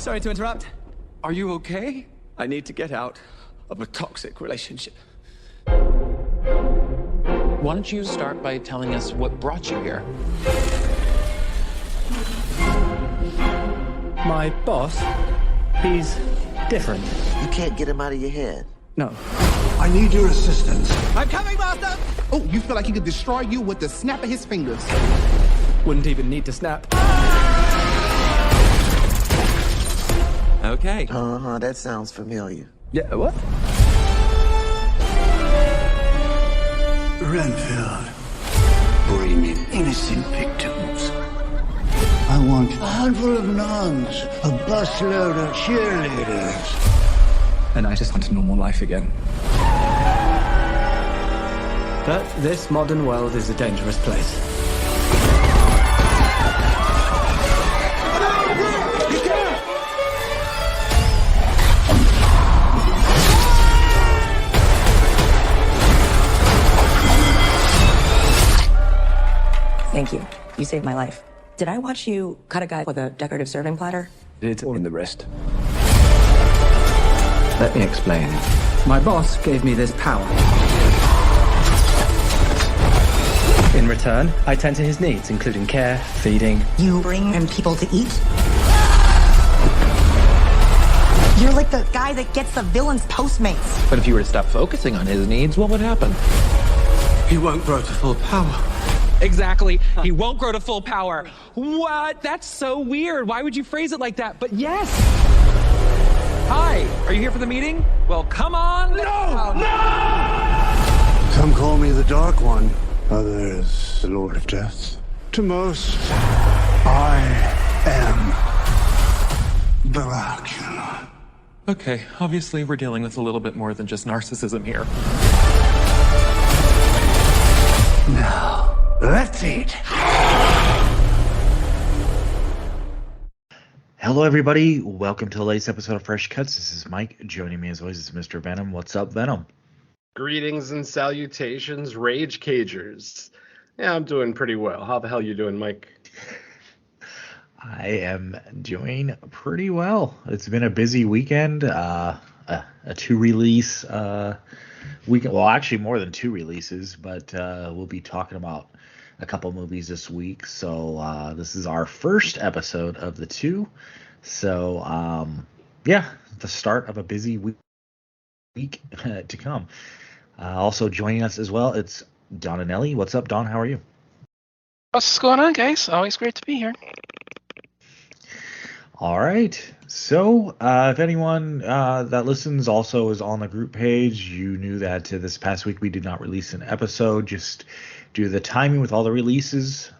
Sorry to interrupt. Are you okay? I need to get out of a toxic relationship. Why don't you start by telling us what brought you here? My boss, he's different. You can't get him out of your head. No. I need your assistance. I'm coming, Master! Oh, you feel like he could destroy you with the snap of his fingers. Wouldn't even need to snap. Okay. That sounds familiar. Yeah, what? Renfield, bring in innocent victims. I want a handful of nuns, a busload of cheerleaders. And I just want a normal life again. But this modern world is a dangerous place. Thank you. You saved my life. Did I watch you cut a guy with a decorative serving platter? It's all in the wrist. Let me explain. My boss gave me this power. In return, I tend to his needs, including care, feeding. You bring in people to eat? You're like the guy that gets the villain's Postmates. But if you were to stop focusing on his needs, what would happen? He won't grow to full power. Exactly. He won't grow to full power. What? That's so weird. Why would you phrase it like that? But yes. Hi. Are you here for the meeting? Well, come on. No! No! Some call me the Dark One. Others, the Lord of Death. To most, I am Dracula. Okay, obviously we're dealing with a little bit more than just narcissism here. Now, let's eat. Hello, everybody. Welcome to the latest episode of Fresh Cuts. This is Mike. Joining me as always is Mr. Venom. What's up, Venom? Greetings and salutations, Rage Cagers. Yeah, I'm doing pretty well. How the hell you doing, Mike? I am doing pretty well. It's been a busy weekend. A two-release weekend. Well, actually more than two releases, but we'll be talking about a couple movies this week. So this is our first episode of the two. So, yeah, the start of a busy week to come. Also joining us as well, it's Don and Ellie. What's up, Don? How are you? What's going on, guys? Always great to be here. All right. So, if anyone that listens also is on the group page, you knew that this past week we did not release an episode just due to the timing with all the releases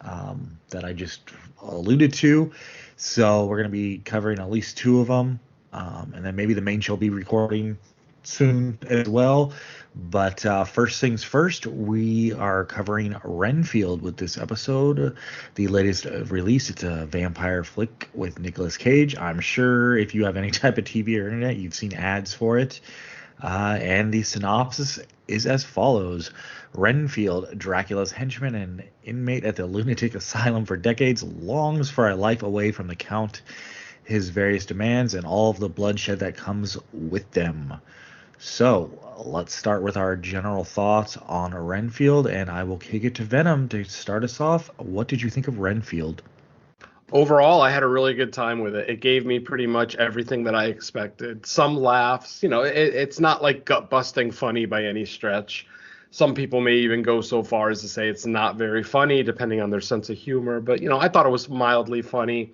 that I just alluded to. So, we're going to be covering at least two of them, and then maybe the main show will be recording soon as well. But first things first, we are covering Renfield with this episode, the latest release. It's a vampire flick with Nicolas Cage. I'm sure if you have any type of TV or internet, you've seen ads for it. And the synopsis is as follows. Renfield, Dracula's henchman and inmate at the lunatic asylum for decades, longs for a life away from the Count, his various demands, and all of the bloodshed that comes with them. So, let's start with our general thoughts on Renfield, and I will kick it to Venom to start us off. What did you think of Renfield? Overall, I had a really good time with it. It gave me pretty much everything that I expected. Some laughs, it's not like gut-busting funny by any stretch. Some people may even go so far as to say it's not very funny, depending on their sense of humor. But, I thought it was mildly funny.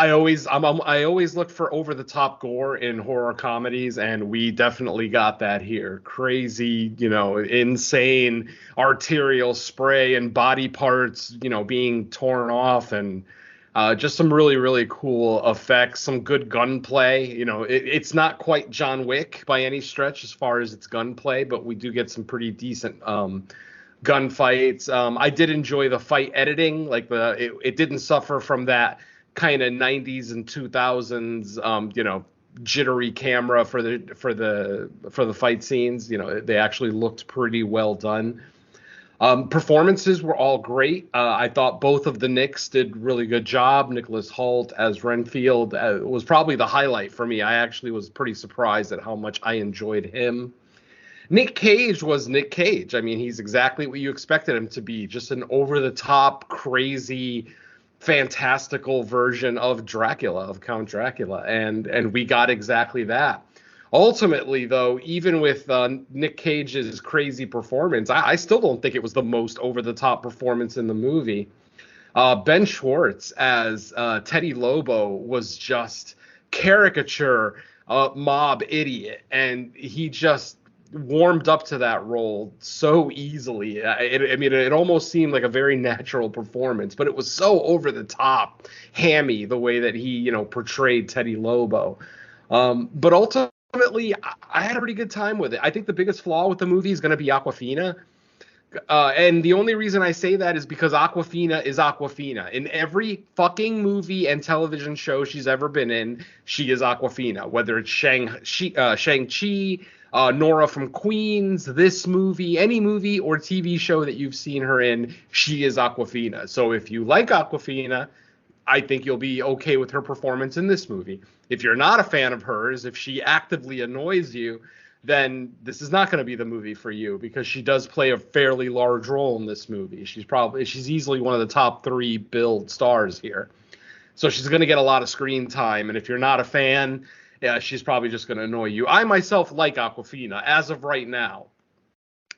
I always look for over-the-top gore in horror comedies, and we definitely got that here. Crazy, insane arterial spray and body parts, being torn off, and just some really, really cool effects, some good gunplay. It's not quite John Wick by any stretch as far as its gunplay, but we do get some pretty decent gunfights. I did enjoy the fight editing, it didn't suffer from that kind of 90s and 2000s jittery camera for the fight scenes. They actually looked pretty well done. Performances were all great. I thought both of the Nicks did really good job. Nicholas Holt as Renfield was probably the highlight for me. I actually was pretty surprised at how much I enjoyed him. Nick Cage was Nick Cage. I mean, he's exactly what you expected him to be, just an over-the-top, crazy, fantastical version of Dracula, of Count Dracula, and we got exactly that. Ultimately, though, even with Nick Cage's crazy performance, I still don't think it was the most over-the-top performance in the movie. Ben Schwartz as Teddy Lobo was just caricature mob idiot, and he just warmed up to that role so easily. It almost seemed like a very natural performance, but it was so over the top, hammy the way that he, portrayed Teddy Lobo. But ultimately, I had a pretty good time with it. I think the biggest flaw with the movie is going to be Awkwafina. And the only reason I say that is because Awkwafina is Awkwafina. In every fucking movie and television show she's ever been in, she is Awkwafina. Whether it's Shang-Chi, Nora from Queens, this movie, any movie or TV show that you've seen her in, she is Awkwafina. So if you like Awkwafina, I think you'll be okay with her performance in this movie. If you're not a fan of hers, if she actively annoys you, then this is not going to be the movie for you, because she does play a fairly large role in this movie. She's easily one of the top 3 billed stars here. So she's going to get a lot of screen time. And if you're not a fan, yeah, she's probably just going to annoy you. I myself like Awkwafina as of right now.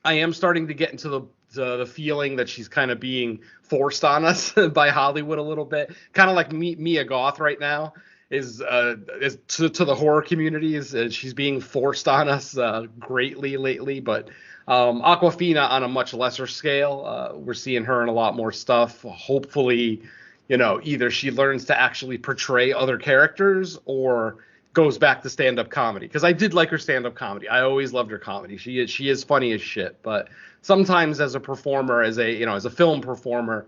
I am starting to get into the feeling that she's kind of being forced on us by Hollywood a little bit. Kind of like Mia Goth right now is to the horror community. She's being forced on us greatly lately. But Awkwafina on a much lesser scale. We're seeing her in a lot more stuff. Hopefully, either she learns to actually portray other characters or goes back to stand-up comedy, because I did like her stand-up comedy. I always loved her comedy. She is funny as shit, but sometimes as a performer, as a film performer,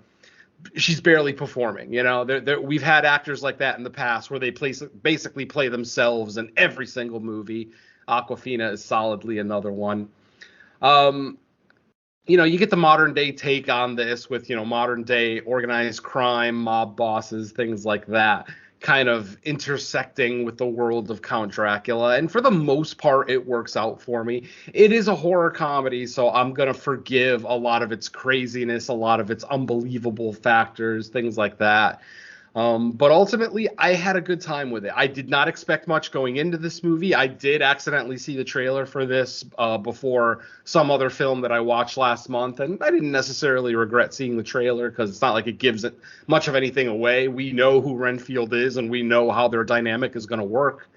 she's barely performing. We've had actors like that in the past where they basically play themselves in every single movie. Awkwafina is solidly another one. You get the modern day take on this with, modern day organized crime, mob bosses, things like that, kind of intersecting with the world of Count Dracula. And for the most part, it works out for me. It is a horror comedy, so I'm going to forgive a lot of its craziness, a lot of its unbelievable factors, things like that. But ultimately, I had a good time with it. I did not expect much going into this movie. I did accidentally see the trailer for this before some other film that I watched last month, and I didn't necessarily regret seeing the trailer, because it's not like it gives it much of anything away. We know who Renfield is, and we know how their dynamic is going to work.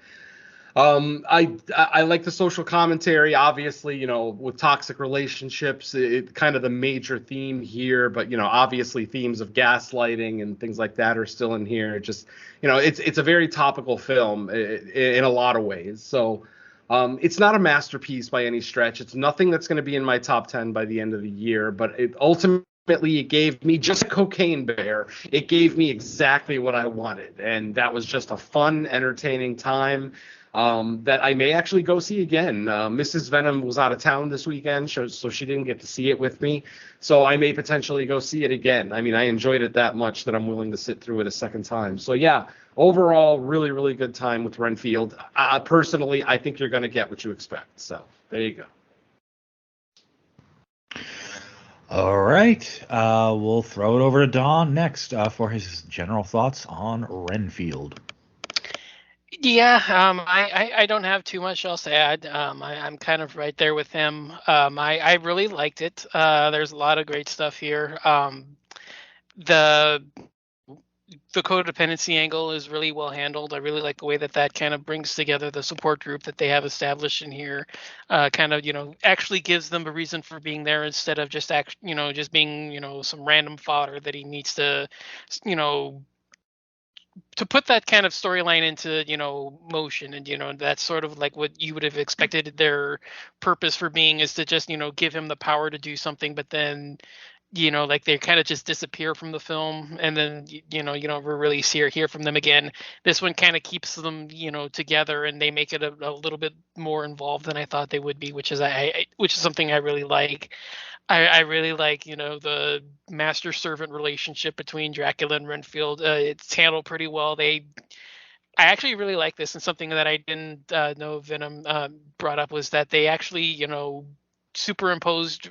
I like the social commentary, obviously, with toxic relationships, it kind of the major theme here, but, obviously themes of gaslighting and things like that are still in here. Just, it's a very topical film in a lot of ways. So it's not a masterpiece by any stretch. It's nothing that's going to be in my top 10 by the end of the year, but ultimately it gave me just a cocaine bear. It gave me exactly what I wanted. And that was just a fun, entertaining time. That I may actually go see again. Mrs. Venom was out of town this weekend, so she didn't get to see it with me. So I may potentially go see it again. I mean, I enjoyed it that much that I'm willing to sit through it a second time. So yeah, overall, really, really good time with Renfield. Personally, I think you're going to get what you expect. So there you go. All right. We'll throw it over to Don next for his general thoughts on Renfield. Yeah, I don't have too much else to add. I'm kind of right there with him. I really liked it. There's a lot of great stuff here. The codependency angle is really well handled. I really like the way that kind of brings together the support group that they have established in here. Kind of, actually gives them a reason for being there instead of just just being, some random fodder that he needs to, to put that kind of storyline into, motion. And, that's sort of like what you would have expected their purpose for being, is to just, give him the power to do something, but then, like they kind of just disappear from the film, and then you don't really see or hear from them again. This one kind of keeps them together, and they make it a little bit more involved than I thought they would be, which is which is something I really like. I really like the master servant relationship between Dracula and Renfield. It's handled pretty well. I actually really like this, and something that I didn't know Venom brought up was that they actually, superimposed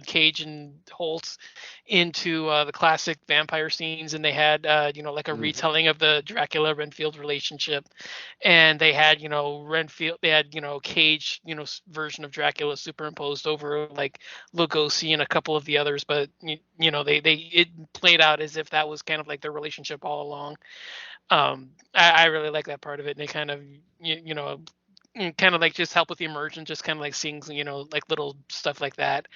Cage and Holt into the classic vampire scenes, and they had, like a retelling of the Dracula-Renfield relationship, and they had, Renfield, they had, Cage, version of Dracula superimposed over like Lugosi and a couple of the others, but it played out as if that was kind of like their relationship all along. I really like that part of it, and they kind of kind of like just help with the immersion, just kind of like seeing like little stuff like that.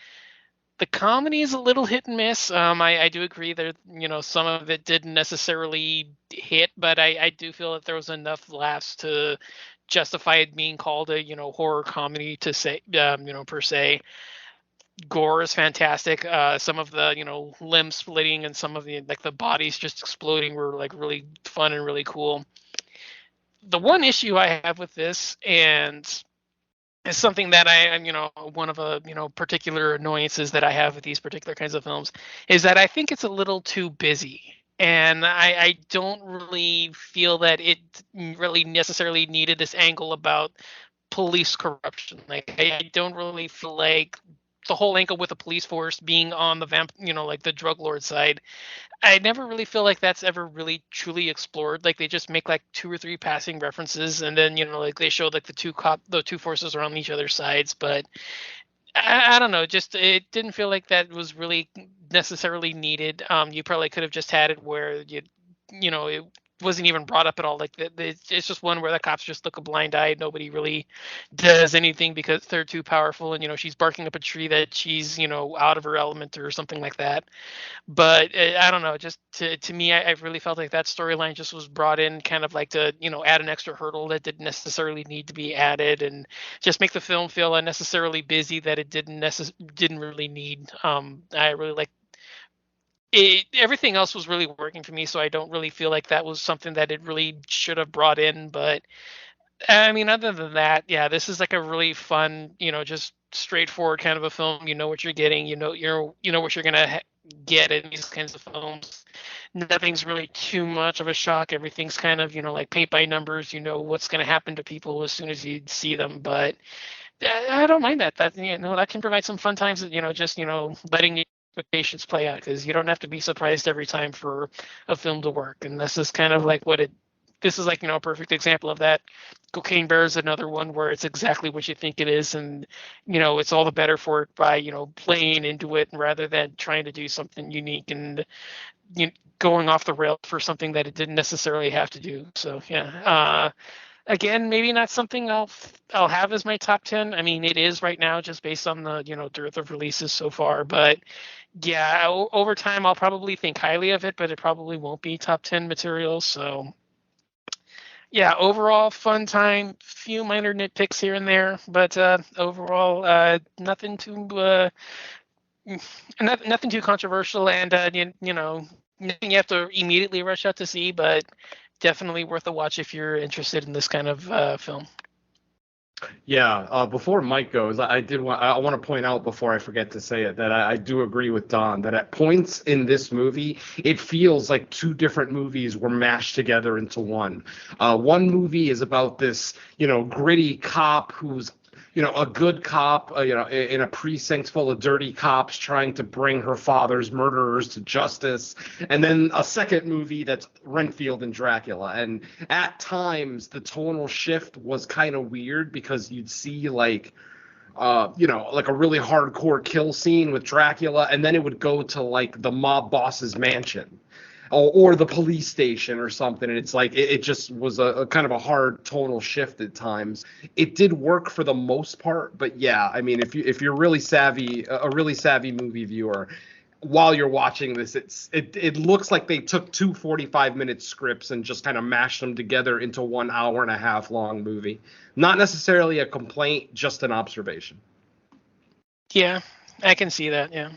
The comedy is a little hit and miss. I do agree that some of it didn't necessarily hit, but I do feel that there was enough laughs to justify it being called a horror comedy to say per se. Gore is fantastic. Some of the limb splitting and some of the like the bodies just exploding were like really fun and really cool. The one issue I have with this, and it's something that I'm one of a particular annoyances that I have with these particular kinds of films, is that I think it's a little too busy. And I don't really feel that it really necessarily needed this angle about police corruption. Like I don't really feel like the whole angle with the police force being on the like the drug lord side, I never really feel like that's ever really truly explored. Like they just make like 2 or 3 passing references, and then like they show like the two forces are on each other's sides, but I don't know, just it didn't feel like that was really necessarily needed. You probably could have just had it where it wasn't even brought up at all. Like it's just one where the cops just look a blind eye. Nobody really does anything because they're too powerful, and she's barking up a tree that she's out of her element or something like that. But I don't know, just to me, I really felt like that storyline just was brought in kind of like to add an extra hurdle that didn't necessarily need to be added, and just make the film feel unnecessarily busy that it didn't really need. I really like everything else was really working for me, so I don't really feel like that was something that it really should have brought in. But I mean, other than that, yeah, this is like a really fun, just straightforward kind of a film. You know what you're getting. You know what you're gonna get in these kinds of films. Nothing's really too much of a shock. Everything's kind of like paint by numbers. You know what's gonna happen to people as soon as you see them. But I don't mind that. That that can provide some fun times. Just letting the expectations play out, because you don't have to be surprised every time for a film to work. And this is kind of like this is like a perfect example of that. Cocaine Bear is another one where it's exactly what you think it is, and it's all the better for it by playing into it rather than trying to do something unique and going off the rail for something that it didn't necessarily have to do. So yeah, again, maybe not something I'll have as my top 10. I mean, it is right now just based on the dearth of releases so far, but yeah, over time I'll probably think highly of it, but it probably won't be top 10 material. So yeah, overall fun time, few minor nitpicks here and there, but overall nothing too controversial, and nothing you have to immediately rush out to see, but definitely worth a watch if you're interested in this kind of film. Yeah, before Mike goes, I want to point out before I forget to say it that I do agree with Don that at points in this movie, it feels like 2 different movies were mashed together into one. One movie is about this, gritty cop who's a good cop, in a precinct full of dirty cops trying to bring her father's murderers to justice. And then a second movie that's Renfield and Dracula. And at times, the tonal shift was kind of weird, because you'd see like a really hardcore kill scene with Dracula, and then it would go to like the mob boss's mansion. Or the police station or something, and it's like it just was a kind of a hard tonal shift at times. It did work for the most part, but yeah, I mean, if you're really savvy, a really savvy movie viewer, while you're watching this, it looks like they took 2 45-minute scripts and just kind of mashed them together into 1 hour and a half long movie. Not necessarily a complaint, just an observation. Yeah, I can see that. Yeah.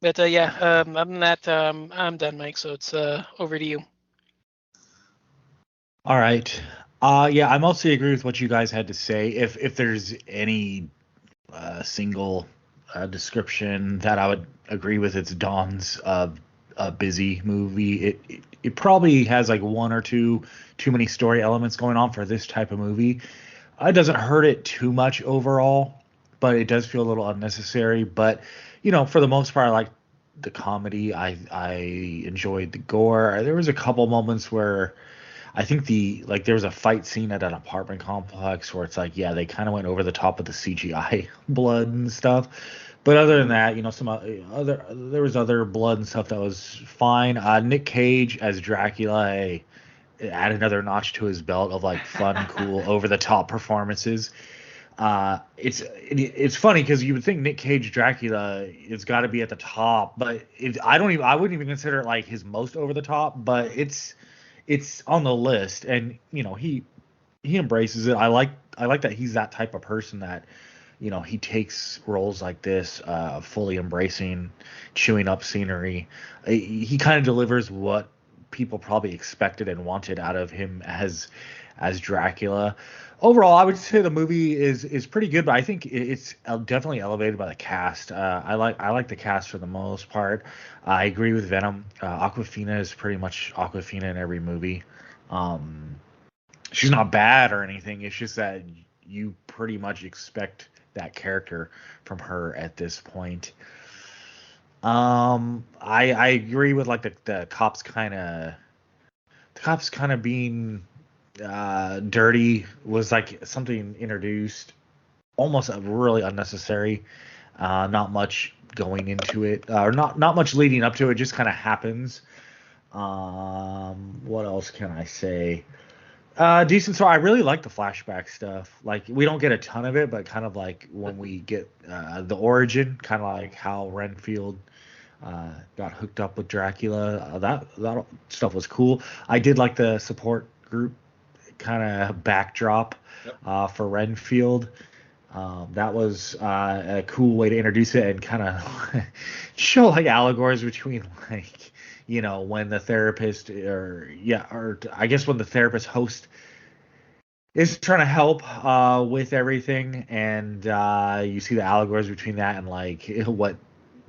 But yeah, other than that, I'm done, Mike. So it's over to you. All right. Yeah, I mostly agree with what you guys had to say. If there's any single description that I would agree with, it's Dawn's a busy movie. It probably has like one or two too many story elements going on for this type of movie. It doesn't hurt it too much overall, but it does feel a little unnecessary. But for the most part, I like the comedy. I enjoyed the gore. There was a couple moments where I think there was a fight scene at an apartment complex where it's like, yeah, they kind of went over the top of the CGI blood and stuff. But other than that, there was other blood and stuff that was fine. Nick Cage as Dracula, add another notch to his belt of like fun, cool, over the top performances. It's funny because you would think Nick Cage Dracula has got to be at the top, but I wouldn't even consider it like his most over the top, but it's on the list, and he embraces it. I like that he's that type of person that he takes roles like this, fully embracing chewing up scenery. He kind of delivers what people probably expected and wanted out of him as Dracula. Overall, I would say the movie is pretty good, but I think it's definitely elevated by the cast. I like the cast for the most part. I agree with Venom. Awkwafina is pretty much Awkwafina in every movie. She's not bad or anything. It's just that you pretty much expect that character from her at this point. I agree with like the cops kind of being dirty was like something introduced, almost really unnecessary. Not much going into it, or not much leading up to it. Just kind of happens. What else can I say? Decent. So I really like the flashback stuff. Like, we don't get a ton of it, but kind of like when we get the origin, kind of like how Renfield got hooked up with Dracula. That stuff was cool. I did like the support group kind of backdrop for Renfield. That was a cool way to introduce it and kind of show like allegories between like when the therapist or I guess when the therapist host is trying to help with everything, and you see the allegories between that and like what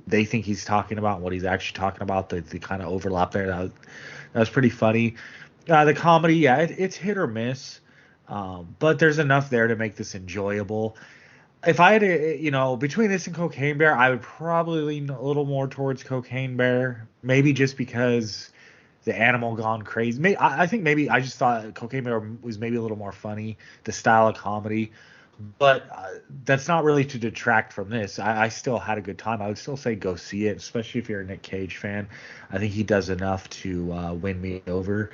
they think he's talking about and what he's actually talking about. The kind of overlap there. That was pretty funny. The comedy, it's hit or miss, but there's enough there to make this enjoyable. If I had to, between this and Cocaine Bear, I would probably lean a little more towards Cocaine Bear, maybe just because the animal gone crazy. I think maybe I just thought Cocaine Bear was maybe a little more funny, the style of comedy, but that's not really to detract from this. I still had a good time. I would still say go see it, especially if you're a Nick Cage fan. I think he does enough to win me over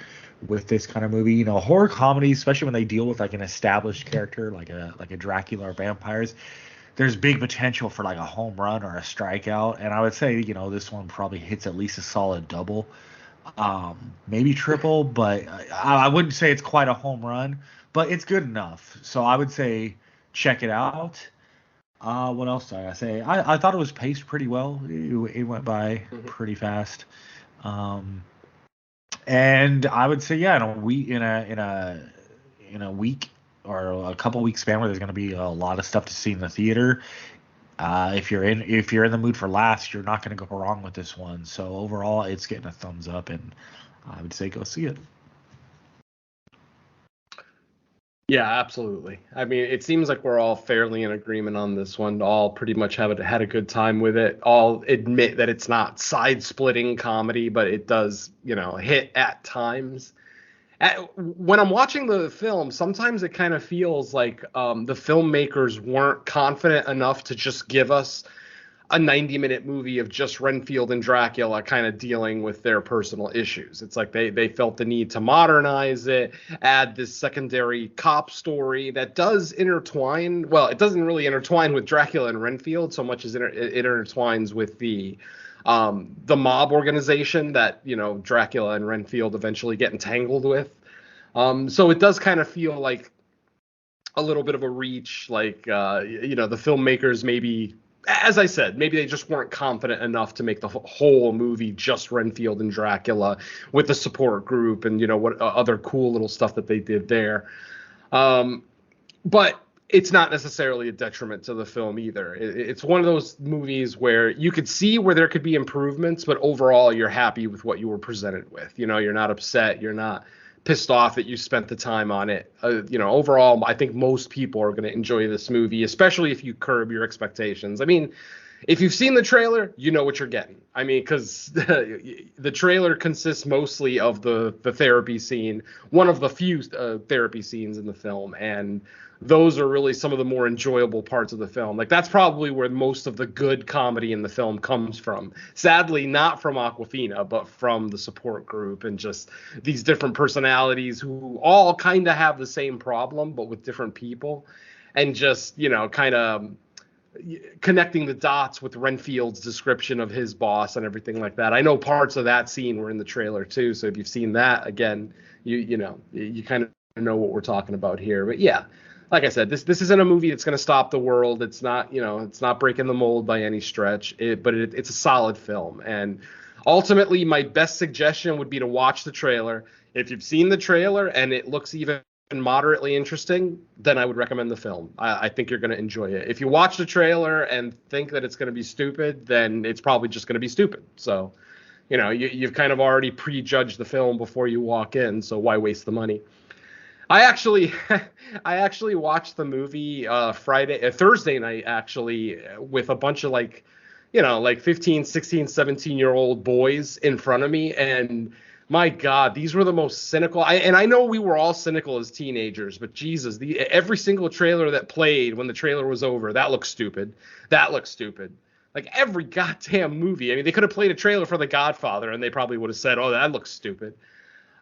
with this kind of movie. Horror comedies, especially when they deal with like an established character like a Dracula or vampires, there's big potential for like a home run or a strikeout. And I would say, this one probably hits at least a solid double, maybe triple, but I wouldn't say it's quite a home run, but it's good enough. So I would say check it out. What else did I say? I thought it was paced pretty well. It went by pretty fast. And I would say, in a week or a couple weeks span where there's going to be a lot of stuff to see in the theater. If you're in the mood for laughs, you're not going to go wrong with this one. So overall, it's getting a thumbs up, and I would say go see it. Yeah, absolutely. I mean, it seems like we're all fairly in agreement on this one. All pretty much had a good time with it. All admit that it's not side-splitting comedy, but it does, hit at times. When I'm watching the film, sometimes it kind of feels like the filmmakers weren't confident enough to just give us a 90-minute movie of just Renfield and Dracula kind of dealing with their personal issues. It's like they felt the need to modernize it, add this secondary cop story that does intertwine. Well, it doesn't really intertwine with Dracula and Renfield so much as it intertwines with the mob organization that, Dracula and Renfield eventually get entangled with. So it does kind of feel like a little bit of a reach, like, the filmmakers maybe as I said, maybe they just weren't confident enough to make the whole movie just Renfield and Dracula with the support group and, what other cool little stuff that they did there. But it's not necessarily a detriment to the film either. It's one of those movies where you could see where there could be improvements, but overall you're happy with what you were presented with. You're not upset. You're not pissed off that you spent the time on it. Overall, I think most people are going to enjoy this movie, especially if you curb your expectations. I mean, if you've seen the trailer, you know what you're getting. I mean, because the trailer consists mostly of the therapy scene, one of the few therapy scenes in the film, and those are really some of the more enjoyable parts of the film. Like, that's probably where most of the good comedy in the film comes from. Sadly, not from Awkwafina, but from the support group and just these different personalities who all kind of have the same problem, but with different people. And just, kind of connecting the dots with Renfield's description of his boss and everything like that. I know parts of that scene were in the trailer too, so if you've seen that, again, you kind of know what we're talking about here. But yeah, like I said, this isn't a movie that's going to stop the world. It's not, it's not breaking the mold by any stretch. But it's a solid film. And ultimately, my best suggestion would be to watch the trailer. If you've seen the trailer and it looks even moderately interesting, then I would recommend the film. I think you're going to enjoy it. If you watch the trailer and think that it's going to be stupid, then it's probably just going to be stupid. So, you've kind of already prejudged the film before you walk in. So why waste the money? I actually watched the movie Thursday night, actually, with a bunch of like 15, 16, 17-year-old boys in front of me. And my God, these were the most cynical. I know we were all cynical as teenagers, but Jesus, every single trailer that played when the trailer was over, that looks stupid. That looks stupid. Like every goddamn movie. I mean, they could have played a trailer for The Godfather and they probably would have said, "Oh, that looks stupid."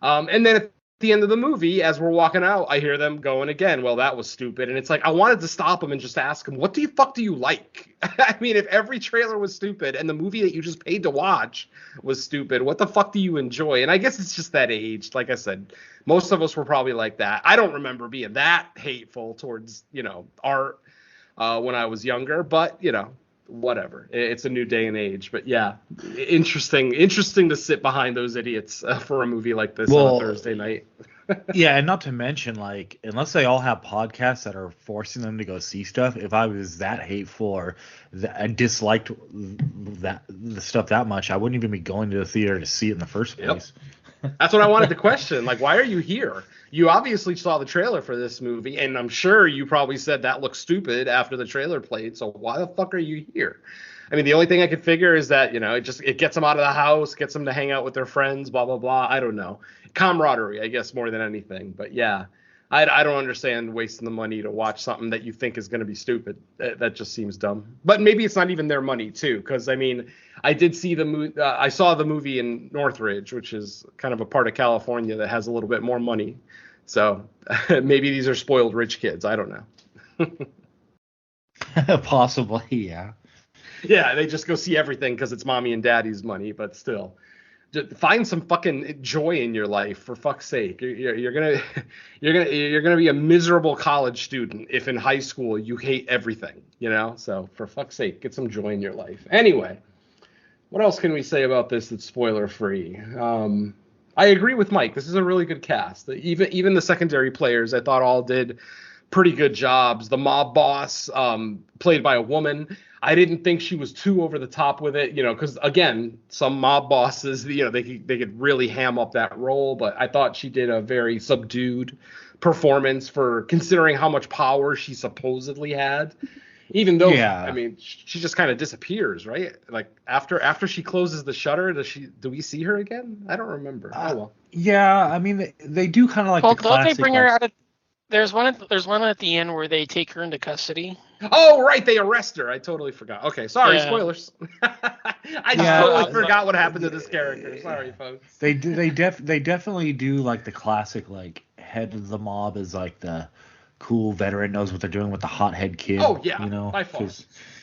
And then at the end of the movie, as we're walking out, I hear them going again, "Well, that was stupid." And it's like, I wanted to stop them and just ask them, what the fuck do you like? I mean, if every trailer was stupid and the movie that you just paid to watch was stupid, what the fuck do you enjoy? And I guess it's just that age. Like I said, most of us were probably like that. I don't remember being that hateful towards, art when I was younger, but, whatever. It's a new day and age. But yeah, interesting to sit behind those idiots for a movie like this on a Thursday night. Yeah, and not to mention, like, unless they all have podcasts that are forcing them to go see stuff, if I was that hateful or I disliked the stuff that much, I wouldn't even be going to the theater to see it in the first place. Yep. That's what I wanted to question. Like, why are you here? You obviously saw the trailer for this movie, and I'm sure you probably said that looks stupid after the trailer played, so why the fuck are you here? I mean, the only thing I could figure is that, it gets them out of the house, gets them to hang out with their friends, blah, blah, blah. I don't know. Camaraderie, I guess, more than anything. But yeah, I don't understand wasting the money to watch something that you think is going to be stupid. That just seems dumb. But maybe it's not even their money, too, because, I mean, I did see I saw the movie in Northridge, which is kind of a part of California that has a little bit more money. So maybe these are spoiled rich kids. I don't know. Possibly, yeah. Yeah, they just go see everything because it's mommy and daddy's money, but still, just find some fucking joy in your life, for fuck's sake. You're gonna be a miserable college student if in high school you hate everything, So for fuck's sake, get some joy in your life. Anyway, what else can we say about this that's spoiler free? I agree with Mike. This is a really good cast. Even the secondary players, I thought all did pretty good jobs. The mob boss, played by a woman, I didn't think she was too over the top with it, because again, some mob bosses, they could really ham up that role, but I thought she did a very subdued performance for considering how much power she supposedly had. Even though, yeah. I mean, she just kind of disappears, right? Like after she closes the shutter, do we see her again? I don't remember. Oh well. Yeah, I mean they do kind of like. Well, the classic, don't they bring her out? There's one at the end where they take her into custody. Oh right, they arrest her. I totally forgot. Okay, sorry, spoilers. I totally forgot what happened to this character. Sorry, folks. They definitely do like the classic like head of the mob is like the cool veteran knows what they're doing with the hothead kid. Oh yeah, you know, by far.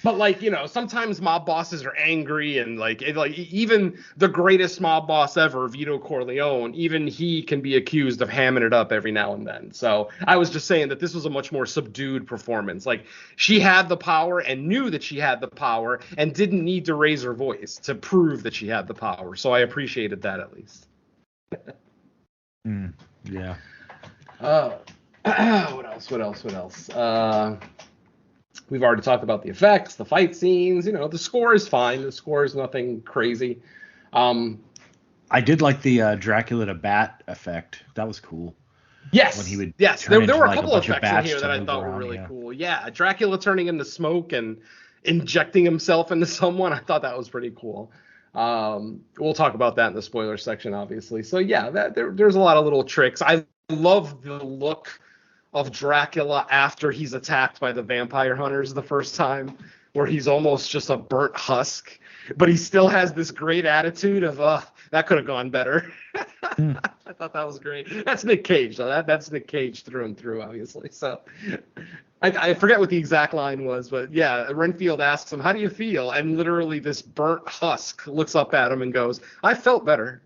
But like, you know, sometimes mob bosses are angry, and like even the greatest mob boss ever, Vito Corleone, even he can be accused of hamming it up every now and then. So I was just saying that this was a much more subdued performance. Like, she had the power and knew that she had the power and didn't need to raise her voice to prove that she had the power. So I appreciated that, at least. Yeah. What else? We've already talked about the effects, the fight scenes. You know, the score is fine. The score is nothing crazy. I did like the Dracula to bat effect. That was cool. Yes. When he would there were a like couple of bunch effects in here that I thought were really cool. Yeah, Dracula turning into smoke and injecting himself into someone. I thought that was pretty cool. We'll talk about that in the spoiler section, obviously. So yeah, there's a lot of little tricks. I love the look of Dracula after he's attacked by the vampire hunters the first time, where he's almost just a burnt husk, but he still has this great attitude of, that could have gone better. I thought that was great. That's Nick Cage, though. That's Nick Cage through and through, obviously. So I forget what the exact line was, but yeah, Renfield asks him, "How do you feel?" And literally this burnt husk looks up at him and goes, "I felt better."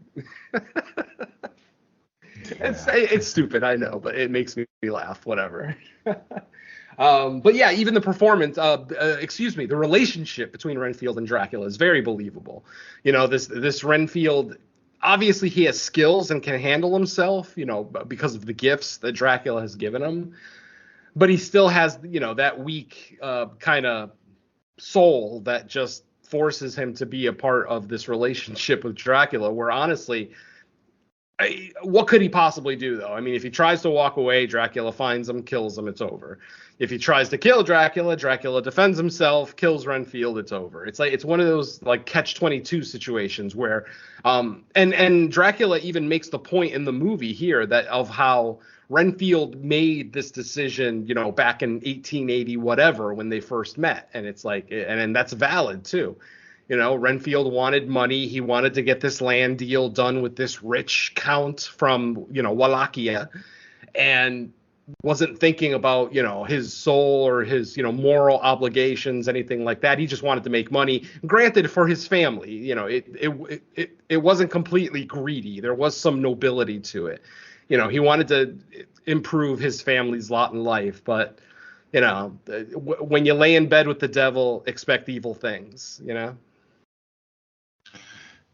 It's stupid, I know, but it makes me laugh. Whatever. But yeah, even the performance, the relationship between Renfield and Dracula is very believable. You know, this Renfield, obviously he has skills and can handle himself, you know, because of the gifts that Dracula has given him. But he still has, you know, that weak kind of soul that just forces him to be a part of this relationship with Dracula, where honestly, what could he possibly do, though? I mean, if he tries to walk away, Dracula finds him, kills him, it's over. If he tries to kill Dracula, Dracula defends himself, kills Renfield, it's over. It's like, it's one of those like catch-22 situations where, and Dracula even makes the point in the movie here that of how Renfield made this decision, you know, back in 1880, whatever, when they first met. And it's like, and that's valid too. You know, Renfield wanted money. He wanted to get this land deal done with this rich count from, you know, Wallachia, and wasn't thinking about, you know, his soul or his, you know, moral obligations, anything like that. He just wanted to make money. Granted, for his family, you know, it wasn't completely greedy. There was some nobility to it. You know, he wanted to improve his family's lot in life, but, you know, when you lay in bed with the devil, expect evil things, you know?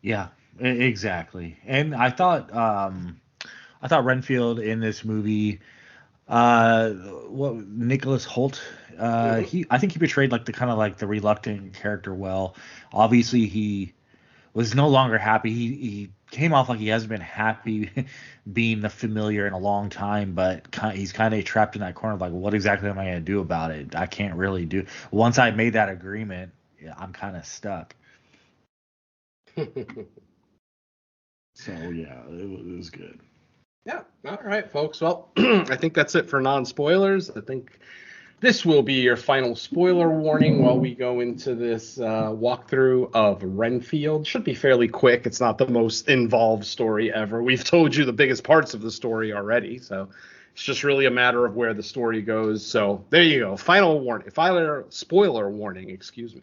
Yeah, exactly. And I thought Renfield in this movie, Nicholas Holt, I think he portrayed like the kind of like the reluctant character well. Obviously, he was no longer happy. He came off like he hasn't been happy being the familiar in a long time, but he's kind of trapped in that corner of like, what exactly am I going to do about it? I can't really do. Once I made that agreement, I'm kind of stuck. So yeah, it was good. Yeah. All right, folks. Well, I think that's it for non-spoilers. I think this will be your final spoiler warning while we go into this walkthrough of Renfield. Should be fairly quick. It's not the most involved story ever. We've told you the biggest parts of the story already, so it's just really a matter of where the story goes. So there you go. Spoiler warning, excuse me.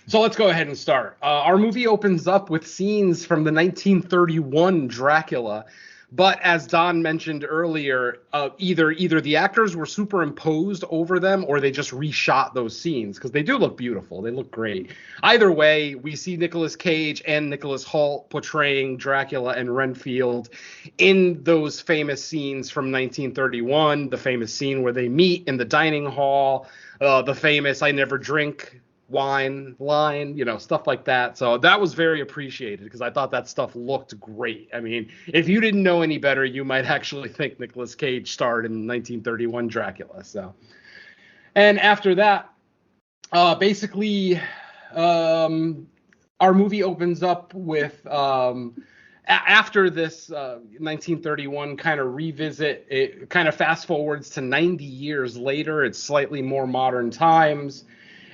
So let's go ahead and start. Our movie opens up with scenes from the 1931 Dracula. But as Don mentioned earlier, either the actors were superimposed over them or they just reshot those scenes, because they do look beautiful. They look great. Either way, we see Nicolas Cage and Nicholas Holt portraying Dracula and Renfield in those famous scenes from 1931, the famous scene where they meet in the dining hall, the famous "I never drink wine" line, you know, stuff like that. So that was very appreciated because I thought that stuff looked great. I mean, if you didn't know any better, you might actually think Nicolas Cage starred in 1931 Dracula. So, and after that, basically, our movie opens up with after this 1931 kind of revisit. It kind of fast forwards to 90 years later. It's slightly more modern times.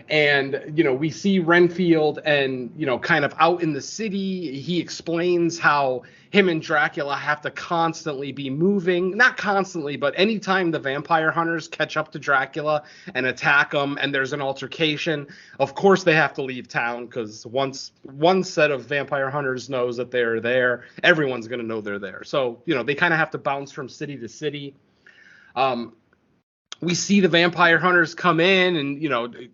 And, we see Renfield and, kind of out in the city. He explains how him and Dracula have to constantly be moving. Not constantly, but anytime the vampire hunters catch up to Dracula and attack him and there's an altercation, of course they have to leave town, because once one set of vampire hunters knows that they're there, everyone's going to know they're there. So, they kind of have to bounce from city to city. We see the vampire hunters come in and,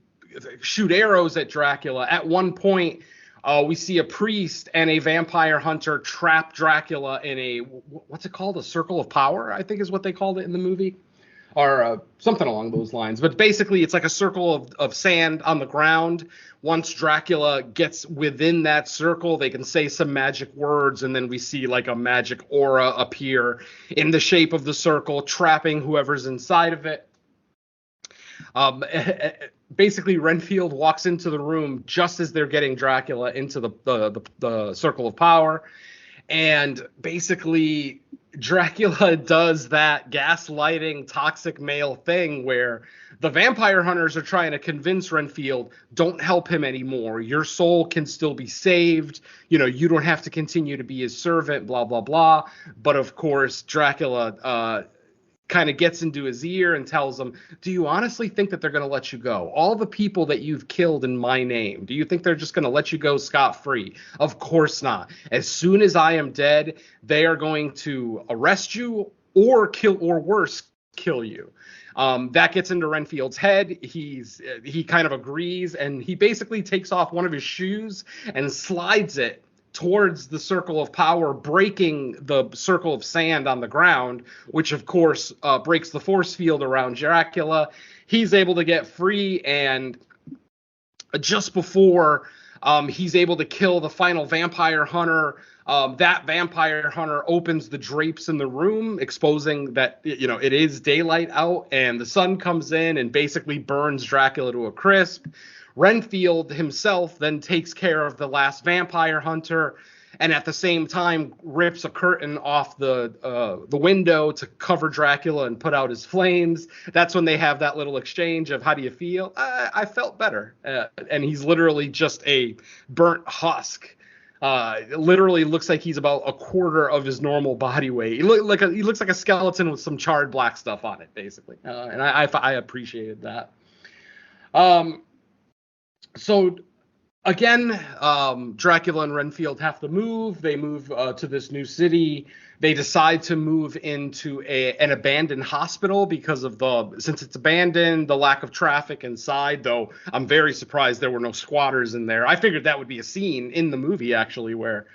shoot arrows at Dracula. At one point, we see a priest and a vampire hunter trap Dracula in a, what's it called? A circle of power, I think is what they called it in the movie, or something along those lines. But basically, it's like a circle of sand on the ground. Once Dracula gets within that circle, they can say some magic words, and then we see like a magic aura appear in the shape of the circle, trapping whoever's inside of it. Basically, Renfield walks into the room just as they're getting Dracula into the circle of power. And basically, Dracula does that gaslighting toxic male thing where the vampire hunters are trying to convince Renfield, don't help him anymore. Your soul can still be saved. You don't have to continue to be his servant, blah, blah, blah. But of course, Dracula kind of gets into his ear and tells him, do you honestly think that they're going to let you go? All the people that you've killed in my name, do you think they're just going to let you go scot-free? Of course not. As soon as I am dead, they are going to arrest you or kill, or worse, kill you. That gets into Renfield's head. He kind of agrees, and he basically takes off one of his shoes and slides it towards the circle of power, breaking the circle of sand on the ground, which of course breaks the force field around Dracula. He's able to get free, and just before he's able to kill the final vampire hunter, that vampire hunter opens the drapes in the room, exposing that it is daylight out, and the sun comes in and basically burns Dracula to a crisp. Renfield himself then takes care of the last vampire hunter, and at the same time rips a curtain off the window to cover Dracula and put out his flames. That's when they have that little exchange of, how do you feel? I felt better. And he's literally just a burnt husk. Literally looks like he's about a quarter of his normal body weight. He looks like a skeleton with some charred black stuff on it, basically. And I appreciated that. So again, Dracula and Renfield have to move. They move to this new city. They decide to move into an abandoned hospital because of since it's abandoned, the lack of traffic inside, though I'm very surprised there were no squatters in there. I figured that would be a scene in the movie, actually, where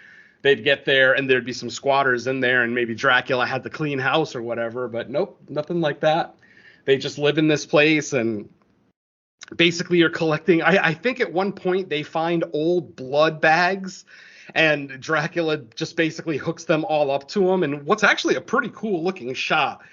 they'd get there and there'd be some squatters in there and maybe Dracula had to clean house or whatever, but nope, nothing like that. They just live in this place and basically are collecting. I think at one point they find old blood bags, and Dracula just basically hooks them all up to him. And what's actually a pretty cool looking shot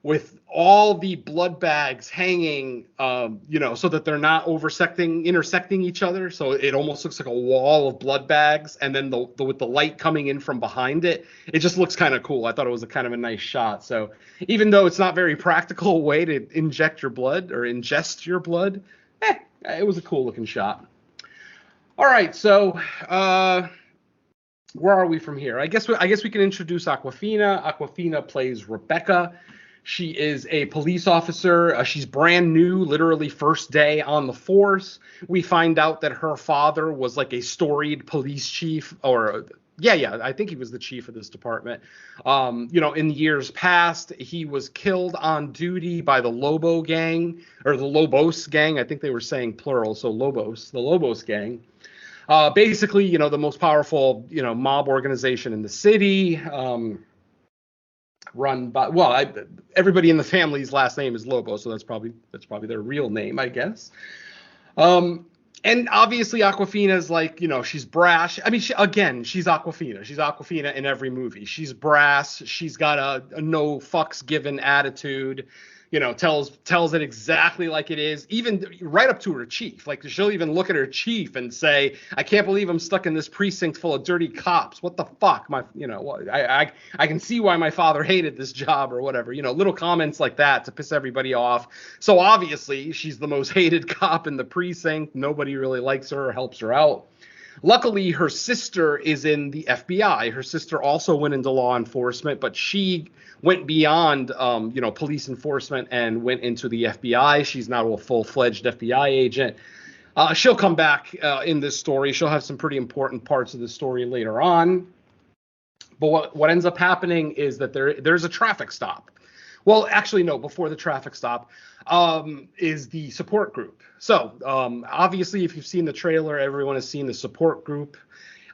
with all the blood bags hanging, so that they're not intersecting each other. So it almost looks like a wall of blood bags. And then with the light coming in from behind it, it just looks kind of cool. I thought it was a kind of a nice shot. So even though it's not very practical way to inject your blood or ingest your blood, it was a cool looking shot. All right. So, where are we from here? I guess we can introduce Awkwafina. Awkwafina plays Rebecca. She is a police officer. She's brand new, literally first day on the force. We find out that her father was like a storied police chief, or I think he was the chief of this department. In years past, he was killed on duty by the Lobo gang, or the Lobos gang. I think they were saying plural, so Lobos, the Lobos gang. Basically, the most powerful, mob organization in the city. Run by, everybody in the family's last name is Lobo, so that's probably their real name, I guess. And obviously Awkwafina's like, she's brash. I mean, she's Awkwafina. She's Awkwafina in every movie. She's brass. She's got a no fucks given attitude. tells it exactly like it is, even right up to her chief. Like, she'll even look at her chief and say, I can't believe I'm stuck in this precinct full of dirty cops. What the fuck? I can see why my father hated this job or whatever. Little comments like that to piss everybody off. So obviously she's the most hated cop in the precinct. Nobody really likes her or helps her out. Luckily, her sister is in the FBI. Her sister also went into law enforcement, but she went beyond, police enforcement and went into the FBI. She's now a full-fledged FBI agent. She'll come back in this story. She'll have some pretty important parts of the story later on. But what ends up happening is that there's a traffic stop. Well, actually, no, before the traffic stop is the support group. So obviously, if you've seen the trailer, everyone has seen the support group.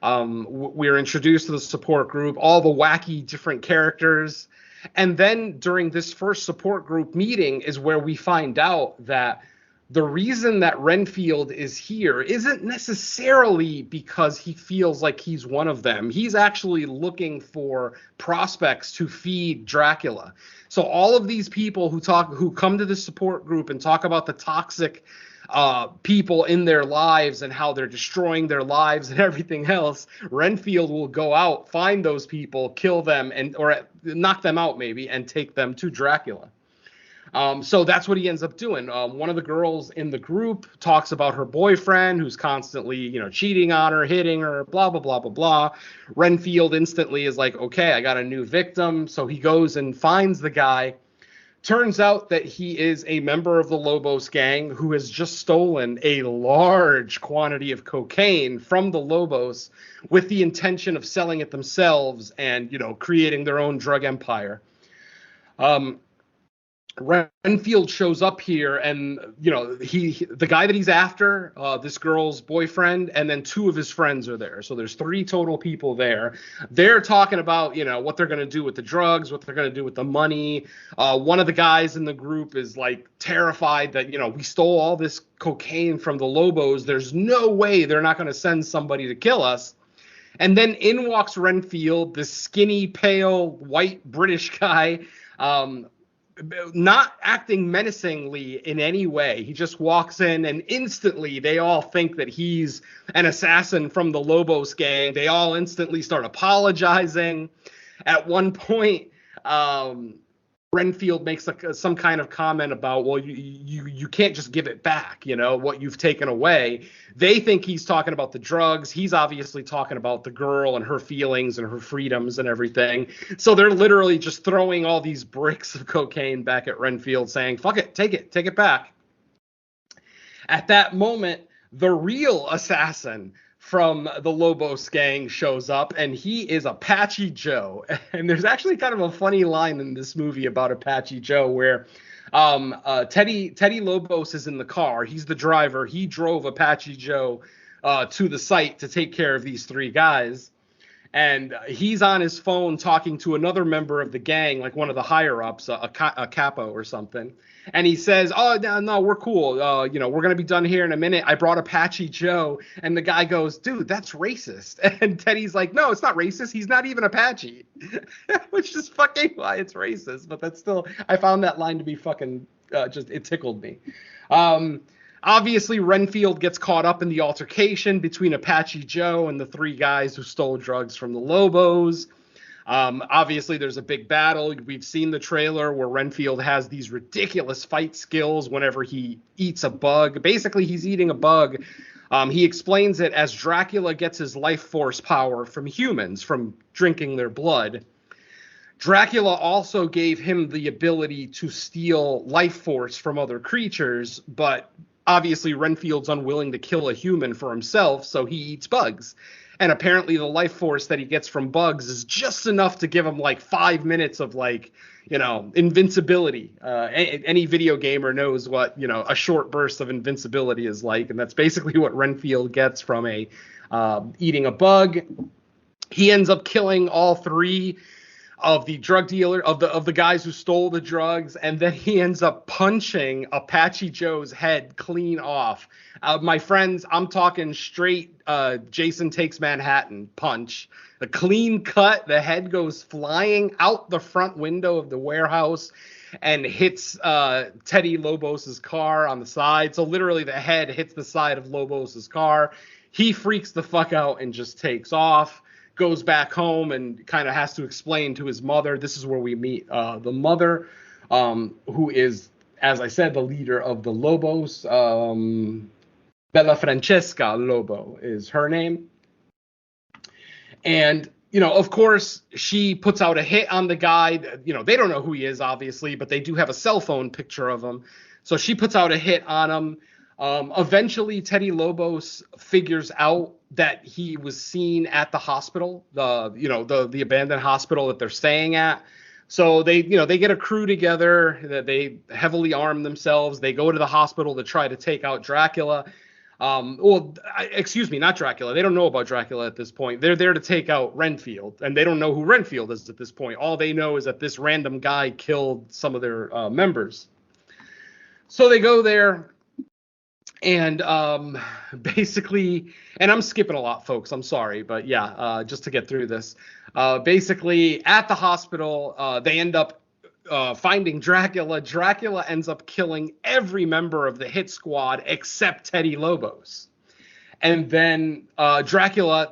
We're introduced to the support group, all the wacky different characters. And then during this first support group meeting is where we find out that the reason that Renfield is here isn't necessarily because he feels like he's one of them. He's actually looking for prospects to feed Dracula. So all of these people who come to this support group and talk about the toxic people in their lives and how they're destroying their lives and everything else, Renfield will go out, find those people, kill them, or knock them out maybe, and take them to Dracula. So that's what he ends up doing. One of the girls in the group talks about her boyfriend who's constantly, cheating on her, hitting her, blah, blah, blah, blah, blah. Renfield instantly is like, okay, I got a new victim. So he goes and finds the guy. Turns out that he is a member of the Lobos gang who has just stolen a large quantity of cocaine from the Lobos with the intention of selling it themselves and, creating their own drug empire. Renfield shows up here and, the guy that he's after, this girl's boyfriend, and then two of his friends are there. So there's 3 total people there. They're talking about, what they're going to do with the drugs, what they're going to do with the money. One of the guys in the group is like terrified that, we stole all this cocaine from the Lobos. There's no way they're not going to send somebody to kill us. And then in walks Renfield, this skinny, pale, white British guy, not acting menacingly in any way. He just walks in and instantly they all think that he's an assassin from the Lobos gang. They all instantly start apologizing. At one point, Renfield makes some kind of comment about, well, you can't just give it back, what you've taken away. They think he's talking about the drugs. He's obviously talking about the girl and her feelings and her freedoms and everything. So they're literally just throwing all these bricks of cocaine back at Renfield saying, fuck it, take it back. At that moment, the real assassin from the Lobos gang shows up, and he is Apache Joe. And there's actually kind of a funny line in this movie about Apache Joe where Teddy Lobos is in the car. He's the driver. He drove Apache Joe to the site to take care of these 3 guys. And he's on his phone talking to another member of the gang, like one of the higher-ups, a capo or something. And he says, oh, no, we're cool. We're going to be done here in a minute. I brought Apache Joe. And the guy goes, dude, that's racist. And Teddy's like, no, it's not racist. He's not even Apache. Which is fucking why it's racist. But that's still, I found that line to be fucking, it tickled me. Obviously, Renfield gets caught up in the altercation between Apache Joe and the 3 guys who stole drugs from the Lobos. Obviously, there's a big battle. We've seen the trailer where Renfield has these ridiculous fight skills whenever he eats a bug. Basically, he's eating a bug. He explains it as Dracula gets his life force power from humans, from drinking their blood. Dracula also gave him the ability to steal life force from other creatures, but obviously Renfield's unwilling to kill a human for himself, so he eats bugs. And apparently the life force that he gets from bugs is just enough to give him like 5 minutes of invincibility. Any video gamer knows what, a short burst of invincibility is like. And that's basically what Renfield gets from eating a bug. He ends up killing all 3. of the drug dealer, of the guys who stole the drugs, and then he ends up punching Apache Joe's head clean off. My friends, I'm talking straight Jason Takes Manhattan punch. The clean cut, the head goes flying out the front window of the warehouse and hits Teddy Lobos's car on the side. So literally the head hits the side of Lobos's car. He freaks the fuck out and just takes off. Goes back home and kind of has to explain to his mother. This is where we meet the mother, who is, as I said, the leader of the Lobos. Bella Francesca Lobo is her name. And, you know, of course, she puts out a hit on the guy. You know, they don't know who he is, obviously, but they do have a cell phone picture of him. So she puts out a hit on him. Eventually, Teddy Lobos figures out that he was seen at the hospital, the abandoned hospital that they're staying at. So they get a crew together. That they heavily arm themselves. They go to the hospital to try to take out Dracula. Excuse me, not Dracula. They don't know about Dracula at this point. They're there to take out Renfield, and they don't know who Renfield is at this point. All they know is that this random guy killed some of their members. So they go there. And basically, and I'm skipping a lot, folks. I'm sorry, but yeah, just to get through this. Basically, at the hospital, they end up finding Dracula. Dracula ends up killing every member of the hit squad except Teddy Lobos. And then Dracula,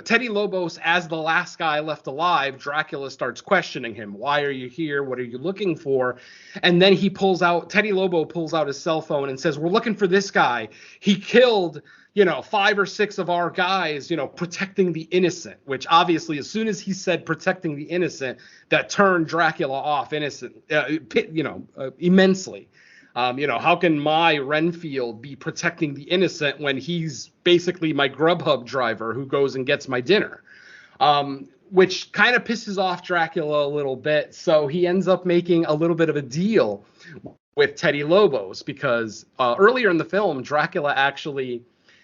Teddy Lobos, as the last guy left alive, Dracula starts questioning him. Why are you here? What are you looking for? And then Teddy Lobo pulls out his cell phone and says, we're looking for this guy. He killed, 5 or 6 of our guys, protecting the innocent, which obviously, as soon as he said protecting the innocent, that turned Dracula off immensely. How can my Renfield be protecting the innocent when he's basically my Grubhub driver who goes and gets my dinner? Which kind of pisses off Dracula a little bit. So he ends up making a little bit of a deal with Teddy Lobos because earlier in the film, Dracula actually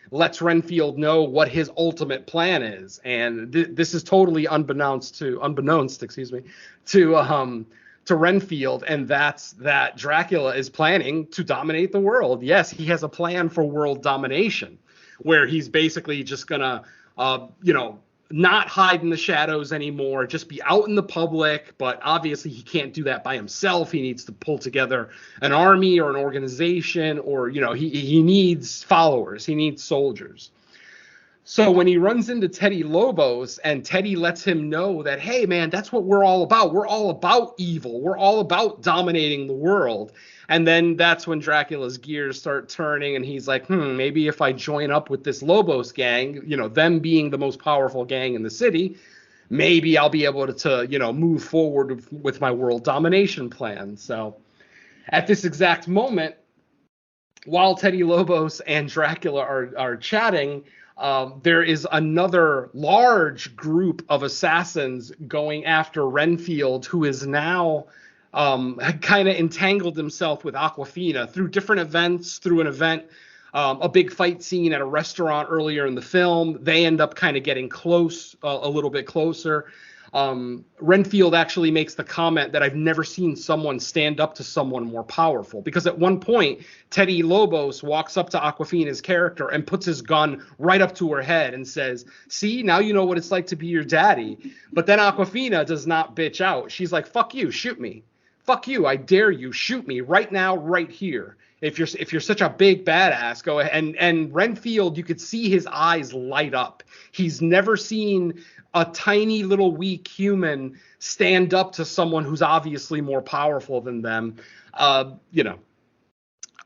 lets Renfield know what his ultimate plan is. And this is totally unbeknownst to Renfield, and that's that Dracula is planning to dominate the world. Yes, he has a plan for world domination, where he's basically just gonna, not hide in the shadows anymore, just be out in the public. But obviously, he can't do that by himself. He needs to pull together an army or an organization, or he needs followers. He needs soldiers. So when he runs into Teddy Lobos and Teddy lets him know that, hey, man, that's what we're all about. We're all about evil. We're all about dominating the world. And then that's when Dracula's gears start turning and he's like, maybe if I join up with this Lobos gang, them being the most powerful gang in the city, maybe I'll be able to move forward with my world domination plan. So at this exact moment, while Teddy Lobos and Dracula are chatting, there is another large group of assassins going after Renfield, who is now kind of entangled himself with Awkwafina through different events, through an event, a big fight scene at a restaurant earlier in the film. They end up kind of getting close, a little bit closer. Renfield actually makes the comment that I've never seen someone stand up to someone more powerful, because at one point Teddy Lobos walks up to Awkwafina's character and puts his gun right up to her head and says, see, now you know what it's like to be your daddy. But then Awkwafina does not bitch out. She's like, fuck you, shoot me. Fuck you, I dare you, shoot me right now, right here. If you're such a big badass, go ahead. And Renfield, you could see his eyes light up. He's never seen a tiny little weak human stand up to someone who's obviously more powerful than them. A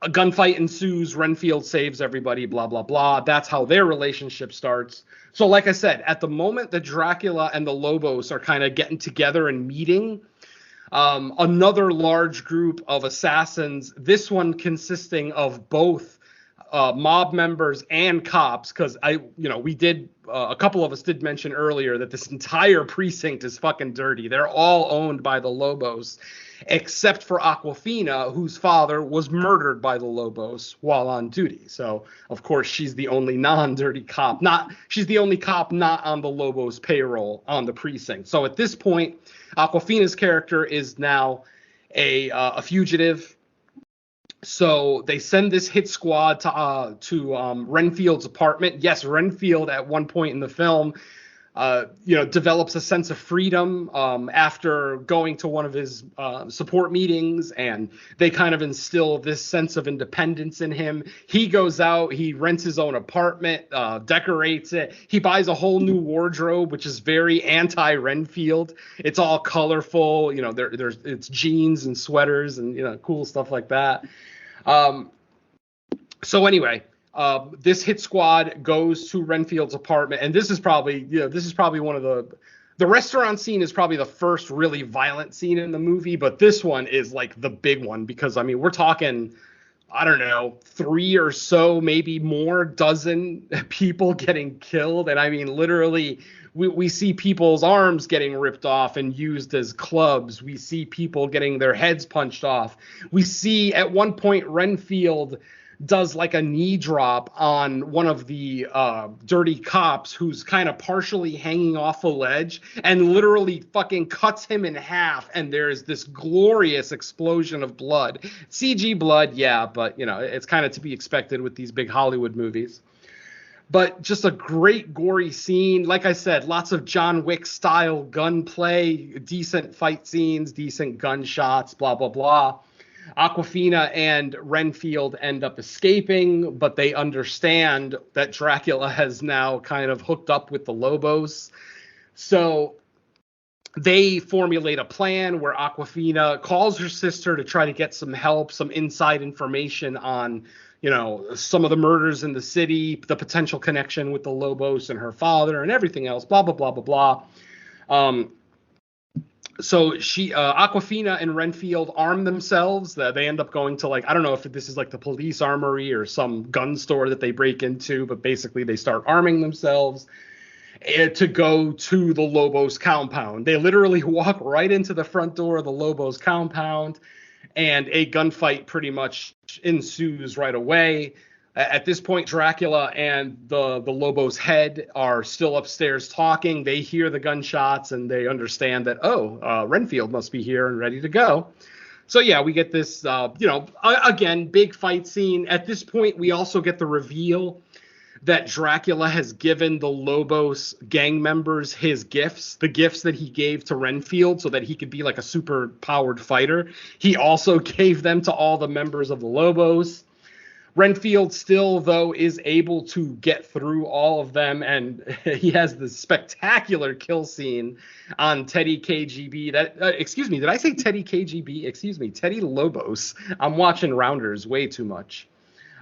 gunfight ensues. Renfield saves everybody, blah, blah, blah. That's how their relationship starts. So like I said, at the moment that Dracula and the Lobos are kind of getting together and meeting, another large group of assassins, this one consisting of both mob members and cops, because we did, a couple of us did mention earlier that this entire precinct is fucking dirty. They're all owned by the Lobos, except for Awkwafina, whose father was murdered by the Lobos while on duty. So, of course, she's the only non-dirty cop. She's the only cop not on the Lobos payroll on the precinct. So at this point, Awkwafina's character is now a fugitive. So they send this hit squad to Renfield's apartment. Yes, Renfield at one point in the film, develops a sense of freedom after going to one of his support meetings, and they kind of instill this sense of independence in him. He goes out, he rents his own apartment, decorates it. He buys a whole new wardrobe, which is very anti-Renfield. It's all colorful, it's jeans and sweaters and cool stuff like that. So anyway, this hit squad goes to Renfield's apartment, and this is probably one of the restaurant scene is probably the first really violent scene in the movie, but this one is like the big one because we're talking, I don't know, 3 or so, maybe more dozen people getting killed, and literally we see people's arms getting ripped off and used as clubs. We see people getting their heads punched off. We see at one point Renfield does like a knee drop on one of the dirty cops who's kind of partially hanging off a ledge and literally fucking cuts him in half. And there's this glorious explosion of blood. CG blood, yeah, but it's kind of to be expected with these big Hollywood movies. But just a great gory scene. Like I said, lots of John Wick style gunplay, decent fight scenes, decent gunshots, blah, blah, blah. Awkwafina and Renfield end up escaping, but they understand that Dracula has now kind of hooked up with the Lobos. So they formulate a plan where Awkwafina calls her sister to try to get some help, some inside information on some of the murders in the city, the potential connection with the Lobos and her father and everything else, blah, blah, blah, blah, blah. So Awkwafina and Renfield arm themselves. They end up going to I don't know if this is like the police armory or some gun store that they break into, but basically they start arming themselves to go to the Lobos compound. They literally walk right into the front door of the Lobos compound, and a gunfight pretty much ensues right away. At this point, Dracula and the Lobos head are still upstairs talking. They hear the gunshots and they understand that, Renfield must be here and ready to go. So yeah, we get this, again, big fight scene. At this point, we also get the reveal that Dracula has given the Lobos gang members his gifts, the gifts that he gave to Renfield so that he could be like a super powered fighter. He also gave them to all the members of the Lobos. Renfield still, though, is able to get through all of them, and he has this spectacular kill scene on Teddy KGB. Did I say Teddy KGB? Excuse me, Teddy Lobos. I'm watching Rounders way too much.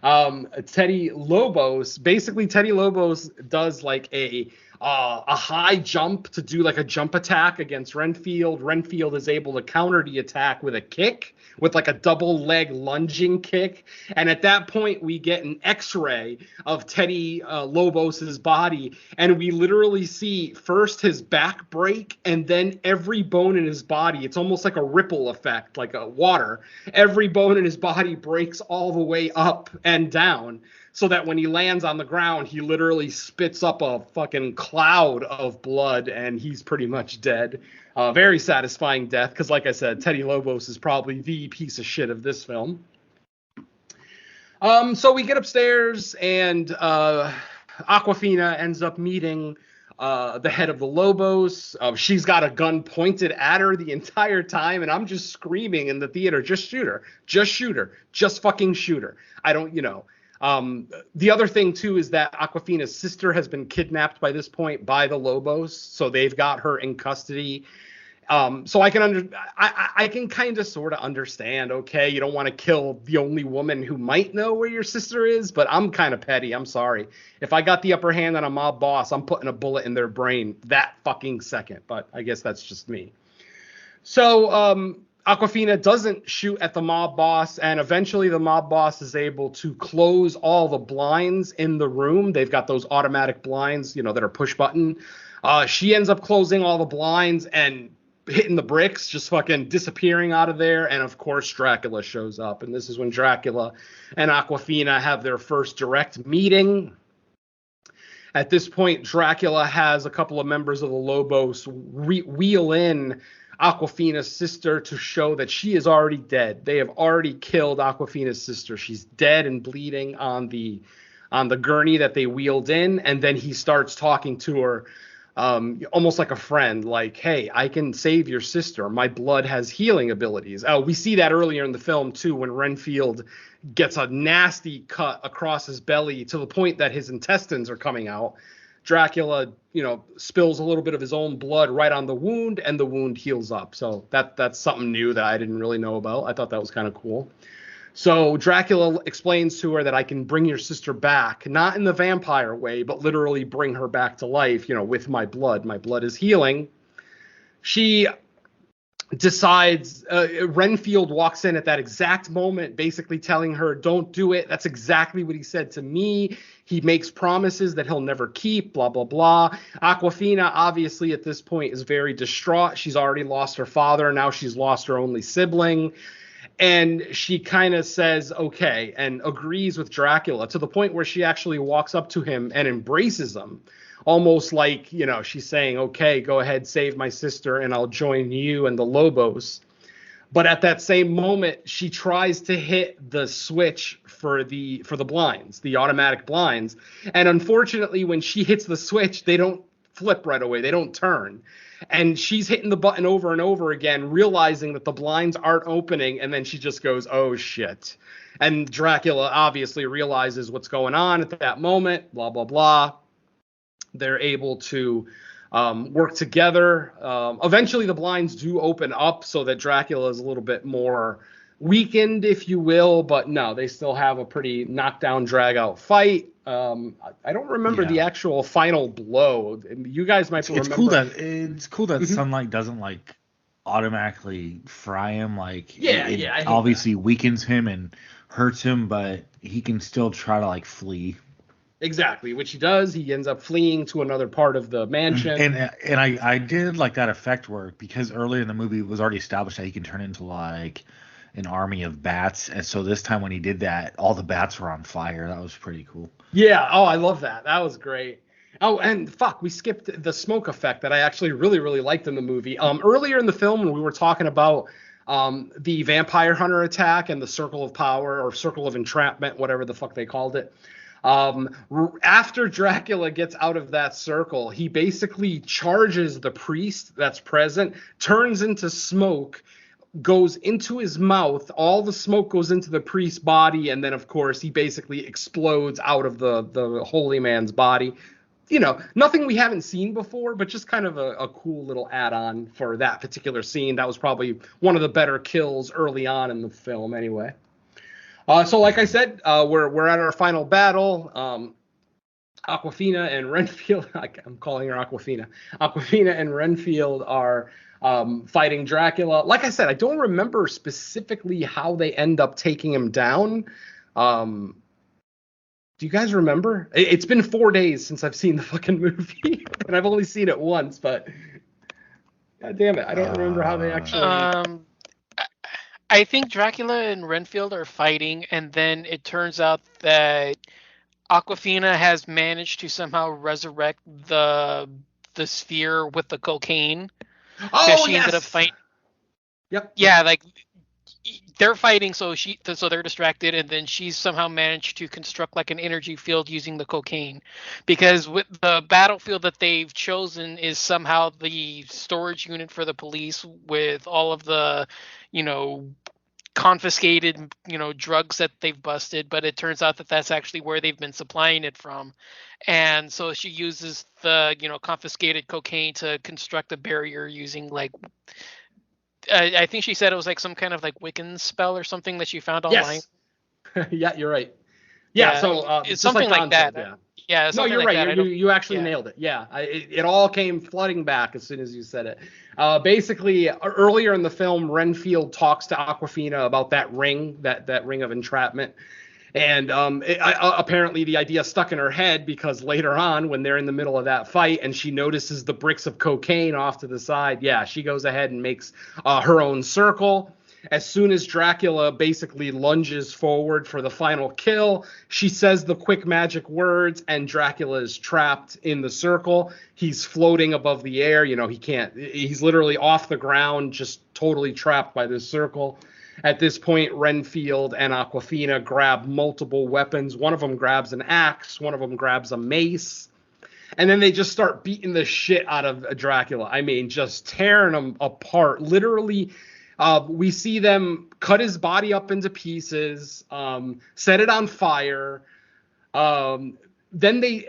Teddy Lobos does like a high jump to do like a jump attack against Renfield. Renfield is able to counter the attack with a kick, with like a double leg lunging kick. And at that point, we get an X-ray of Teddy Lobos's body, and we literally see first his back break, and then every bone in his body. It's almost like a ripple effect, like a water. Every bone in his body breaks all the way up and down, so that when he lands on the ground, he literally spits up a fucking cloud of blood, and he's pretty much dead. Very satisfying death, because like I said, Teddy Lobos is probably the piece of shit of this film. So we get upstairs, and Awkwafina ends up meeting the head of the Lobos. She's got a gun pointed at her the entire time, and I'm just screaming in the theater, just shoot her, just shoot her, just fucking shoot her. The other thing, too, is that Awkwafina's sister has been kidnapped by this point by the Lobos, so they've got her in custody. So I can kind of sort of understand, okay, you don't want to kill the only woman who might know where your sister is, but I'm kind of petty. I'm sorry. If I got the upper hand on a mob boss, I'm putting a bullet in their brain that fucking second, but I guess that's just me. So Awkwafina doesn't shoot at the mob boss, and eventually the mob boss is able to close all the blinds in the room. They've got those automatic blinds, that are push button. She ends up closing all the blinds and hitting the bricks, just fucking disappearing out of there. And of course, Dracula shows up. And this is when Dracula and Awkwafina have their first direct meeting. At this point, Dracula has a couple of members of the Lobos wheel in Awkwafina's sister to show that she is already dead. They have already killed Awkwafina's sister. She's dead and bleeding on the gurney that they wheeled in. And then he starts talking to her almost like a friend, like, hey, I can save your sister. My blood has healing abilities. We see that earlier in the film, too, when Renfield gets a nasty cut across his belly to the point that his intestines are coming out. Dracula, spills a little bit of his own blood right on the wound, and the wound heals up. So that's something new that I didn't really know about. I thought that was kind of cool. So Dracula explains to her that I can bring your sister back, not in the vampire way, but literally bring her back to life, with my blood. My blood is healing. She decides, Renfield walks in at that exact moment, basically telling her, don't do it. That's exactly what he said to me. He makes promises that he'll never keep, blah, blah, blah. Awkwafina, obviously, at this point is very distraught. She's already lost her father. Now she's lost her only sibling. And she kind of says, okay, and agrees with Dracula to the point where she actually walks up to him and embraces him. Almost like, she's saying, okay, go ahead, save my sister, and I'll join you and the Lobos. But at that same moment, she tries to hit the switch for the blinds, the automatic blinds. And unfortunately, when she hits the switch, they don't flip right away. They don't turn. And she's hitting the button over and over again, realizing that the blinds aren't opening. And then she just goes, oh, shit. And Dracula obviously realizes what's going on at that moment, blah, blah, blah. They're able to work together. Eventually, the blinds do open up so that Dracula is a little bit more weakened, if you will. But no, they still have a pretty knockdown, drag-out fight. I don't remember the actual final blow. You guys might remember. It's cool that sunlight doesn't automatically fry him. It obviously weakens him and hurts him, but he can still try to flee. Exactly, which he does. He ends up fleeing to another part of the mansion. And I did like that effect work because earlier in the movie it was already established that he can turn into an army of bats. And so this time when he did that, all the bats were on fire. That was pretty cool. Yeah. Oh, I love that. That was great. Oh, and we skipped the smoke effect that I actually really, really liked in the movie. Earlier in the film when we were talking about the vampire hunter attack and the circle of power or circle of entrapment, whatever the fuck they called it. After Dracula gets out of that circle, he basically charges the priest that's present, turns into smoke, goes into his mouth. All the smoke goes into the priest's body, and then, of course, he basically explodes out of the holy man's body. Nothing we haven't seen before, but just kind of a cool little add-on for that particular scene. That was probably one of the better kills early on in the film anyway. So like I said, we're at our final battle. Awkwafina and Renfield, I'm calling her Awkwafina. Awkwafina and Renfield are fighting Dracula. Like I said, I don't remember specifically how they end up taking him down. Do you guys remember? It's been 4 days since I've seen the fucking movie, and I've only seen it once, but god damn it, I don't remember how they actually... I think Dracula and Renfield are fighting, and then it turns out that Awkwafina has managed to somehow resurrect the sphere with the cocaine. Oh, she ended up fighting. Yep. Yeah, they're fighting, so they're distracted, and then she's somehow managed to construct an energy field using the cocaine, because with the battlefield that they've chosen is somehow the storage unit for the police with all of the, confiscated, drugs that they've busted, but it turns out that that's actually where they've been supplying it from. And so she uses the, confiscated cocaine to construct a barrier using I think she said it was some kind of Wiccan spell or something that she found online. Yes. Yeah, you're right. Yeah, so it's something like that. Yeah, No, something you're like right. that. I You don't. you actually Yeah. nailed it. Yeah, it all came flooding back as soon as you said it. Basically, earlier in the film, Renfield talks to Aquafina about that ring, that ring of entrapment. And apparently the idea stuck in her head because later on, when they're in the middle of that fight and she notices the bricks of cocaine off to the side, yeah, she goes ahead and makes her own circle. As soon as Dracula basically lunges forward for the final kill, she says the quick magic words, and Dracula is trapped in the circle. He's floating above the air. You know, he's literally off the ground, just totally trapped by this circle. At this point, Renfield and Aquafina grab multiple weapons. One of them grabs an axe. One of them grabs a mace. And then they just start beating the shit out of Dracula. I mean, just tearing him apart. Literally, we see them cut his body up into pieces, set it on fire. Then they,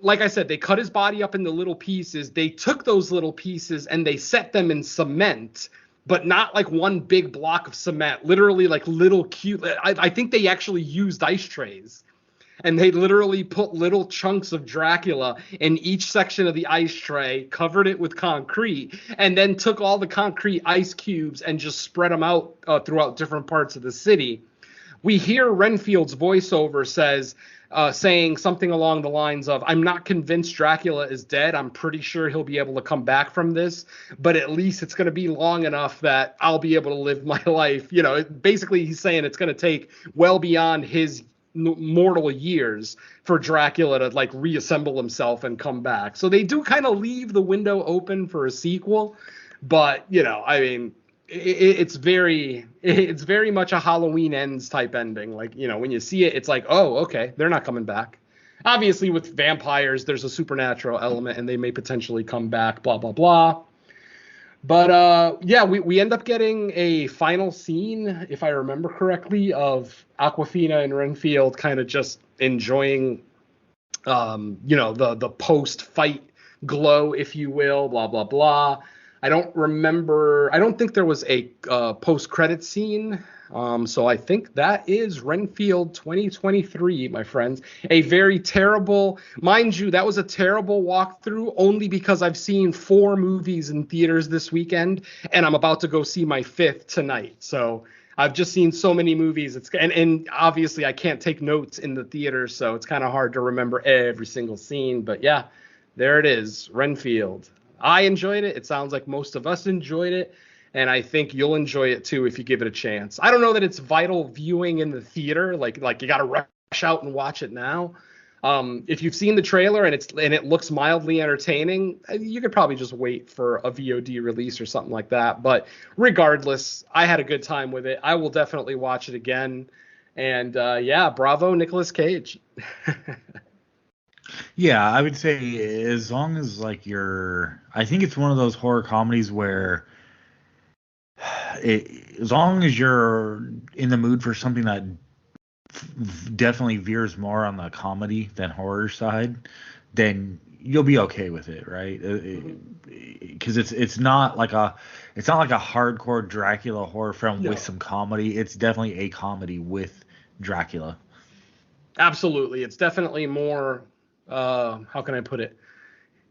like I said, they cut his body up into little pieces. They took those little pieces and they set them in cement, but not like one big block of cement, literally like little cute. I think they actually used ice trays, and they literally put little chunks of Dracula in each section of the ice tray, covered it with concrete, and then took all the concrete ice cubes and just spread them out throughout different parts of the city. We hear Renfield's voiceover saying something along the lines of, "I'm not convinced Dracula is dead. I'm pretty sure he'll be able to come back from this, but at least it's going to be long enough that I'll be able to live my life." You know, basically he's saying it's going to take well beyond his mortal years for Dracula to like reassemble himself and come back. So they do kind of leave the window open for a sequel, but you know, I mean, it's very much a Halloween Ends type ending. Like, you know, when you see it, it's like, oh, okay, they're not coming back. Obviously, with vampires, there's a supernatural element, and they may potentially come back. Blah blah blah. But yeah, we end up getting a final scene, if I remember correctly, of Aquafina and Renfield kind of just enjoying, you know, the post-fight glow, if you will. Blah blah blah. I don't think there was a post-credit scene. So I think that is Renfield 2023, my friends. A very terrible, mind you, that was a terrible walkthrough only because I've seen 4 movies in theaters this weekend, and I'm about to go see my 5th tonight. So I've just seen so many movies. And obviously I can't take notes in the theater, so it's kind of hard to remember every single scene. But yeah, there it is, Renfield. I enjoyed it. It sounds like most of us enjoyed it, and I think you'll enjoy it too if you give it a chance. I don't know that it's vital viewing in the theater, like you got to rush out and watch it now. If you've seen the trailer and it looks mildly entertaining, you could probably just wait for a VOD release or something like that. But regardless, I had a good time with it. I will definitely watch it again. And yeah, bravo, Nicolas Cage. Yeah, I would say as long as like I think it's one of those horror comedies where as long as you're in the mood for something that definitely veers more on the comedy than horror side, then you'll be okay with it, right? Because it's not like a hardcore Dracula horror film with some comedy. It's definitely a comedy with Dracula. Absolutely, it's definitely more. How can I put it?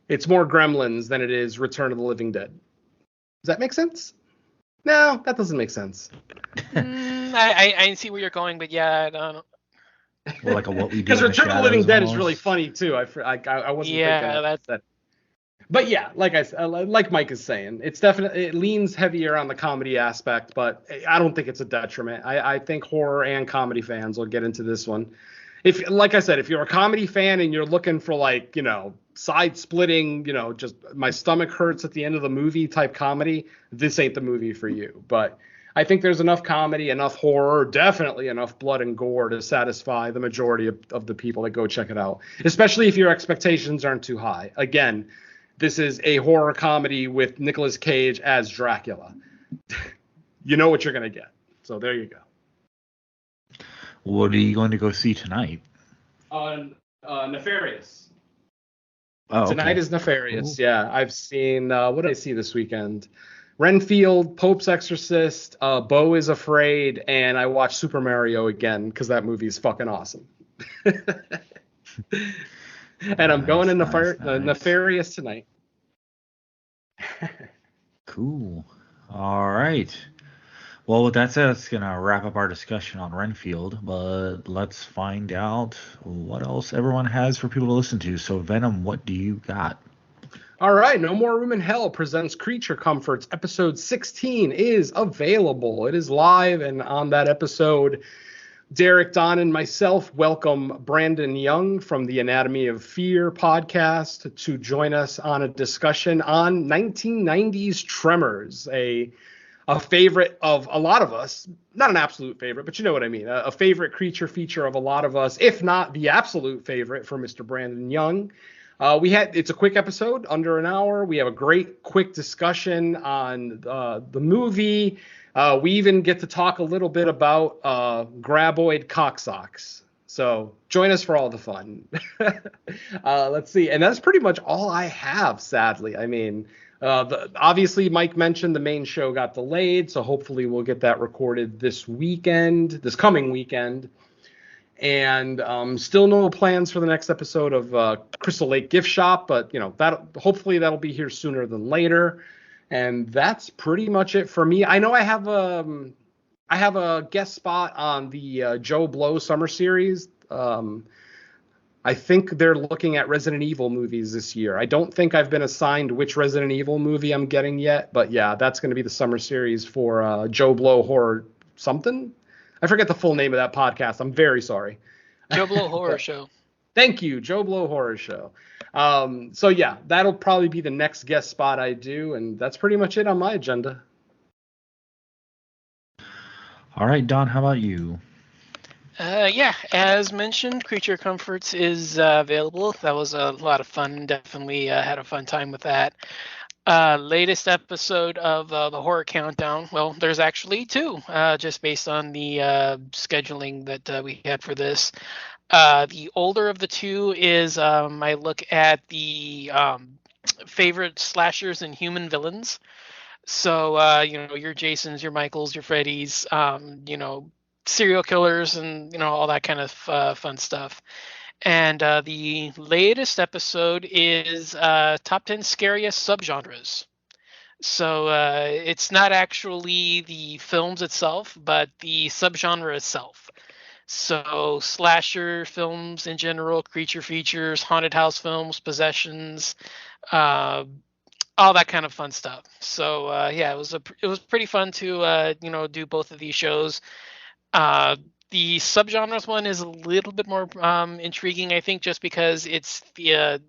It's more Gremlins than it is Return of the Living Dead. Does that make sense? No, that doesn't make sense. I see where you're going, but yeah, I don't know. Well, like a What We Do Because in the Return of the Living Shadows Dead is almost. really funny too. I wasn't Yeah, thinking that's that. But yeah, like Mike is saying, it leans heavier on the comedy aspect, but I don't think it's a detriment. I think horror and comedy fans will get into this one. Like I said, if you're a comedy fan and you're looking for like, you know, side splitting, you know, just my stomach hurts at the end of the movie type comedy, this ain't the movie for you. But I think there's enough comedy, enough horror, definitely enough blood and gore to satisfy the majority of the people that go check it out, especially if your expectations aren't too high. Again, this is a horror comedy with Nicolas Cage as Dracula. You know what you're going to get. So there you go. What are you going to go see tonight? Nefarious. Oh, Tonight is Nefarious. Cool. Yeah, I've seen. What did I see this weekend? Renfield, Pope's Exorcist, Beau is Afraid, and I watched Super Mario again because that movie is fucking awesome. And I'm going in Nice. nefarious tonight. Cool. All right. Well, with that said, it's going to wrap up our discussion on Renfield, but let's find out what else everyone has for people to listen to. So, Venom, what do you got? All right, No More Room in Hell presents Creature Comforts. Episode 16 is available. It is live, and on that episode, Derek, Don, and myself welcome Brandon Young from the Anatomy of Fear podcast to join us on a discussion on 1990s Tremors, a favorite of a lot of us. Not an absolute favorite, but you know what I mean. A favorite creature feature of a lot of us, if not the absolute favorite for Mr. Brandon Young. It's a quick episode, under an hour. We have a great quick discussion on the movie. We even get to talk a little bit about graboid cocksocks. So join us for all the fun. Let's see. And that's pretty much all I have, sadly. I mean, obviously, Mike mentioned the main show got delayed, so hopefully we'll get that recorded this coming weekend. And still no plans for the next episode of Crystal Lake Gift Shop, but hopefully that'll be here sooner than later. And that's pretty much it for me. I know I have a guest spot on the Joe Blow summer series. I think they're looking at Resident Evil movies this year. I don't think I've been assigned which Resident Evil movie I'm getting yet, but yeah, that's going to be the summer series for Joe Blow Horror something. I forget the full name of that podcast. I'm very sorry. Joe Blow Horror Show. Thank you, Joe Blow Horror Show. So yeah, that'll probably be the next guest spot I do, and that's pretty much it on my agenda. All right, Don, how about you? Yeah, as mentioned, Creature Comforts is available. That was a lot of fun. Definitely had a fun time with that. Latest episode of the Horror Countdown. Well, there's actually two, just based on the scheduling that we had for this. The older of the two is I look at the favorite slashers and human villains. So, your Jasons, your Michaels, your Freddys, serial killers and all that kind of fun stuff. And the latest episode is top 10 scariest subgenres. So it's not actually the films itself, but the subgenre itself. So slasher films in general, creature features, haunted house films, possessions, all that kind of fun stuff. So yeah, it was pretty fun to do both of these shows. The subgenres one is a little bit more intriguing, I think, just because it's the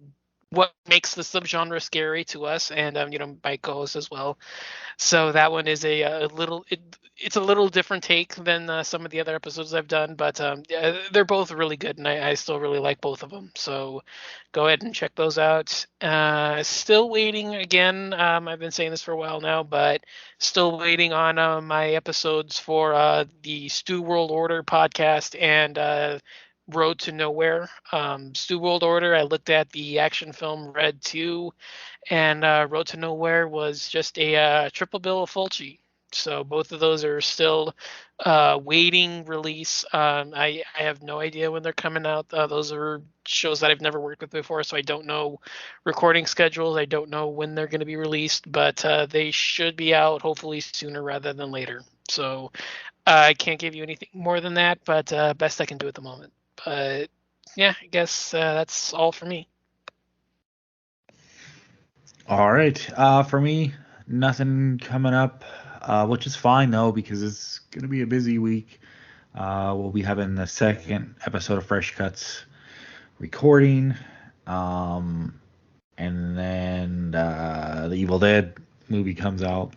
what makes the subgenre scary to us, and my co-host as well. So that one is it's a little different take than some of the other episodes I've done, but they're both really good, and I still really like both of them. So go ahead and check those out. Still waiting again. I've been saying this for a while now, but still waiting on my episodes for the Stu World Order podcast and Road to Nowhere. Stu World Order, I looked at the action film Red 2, and Road to Nowhere was just a triple bill of Fulci. So both of those are still waiting release. I have no idea when they're coming out. Those are shows that I've never worked with before, so I don't know recording schedules. I don't know when they're going to be released, but they should be out hopefully sooner rather than later. So I can't give you anything more than that, but best I can do at the moment. But yeah, I guess that's all for me. All right. For me, nothing coming up, which is fine, though, because it's going to be a busy week. We'll be having the second episode of Fresh Cuts recording. And then the Evil Dead movie comes out.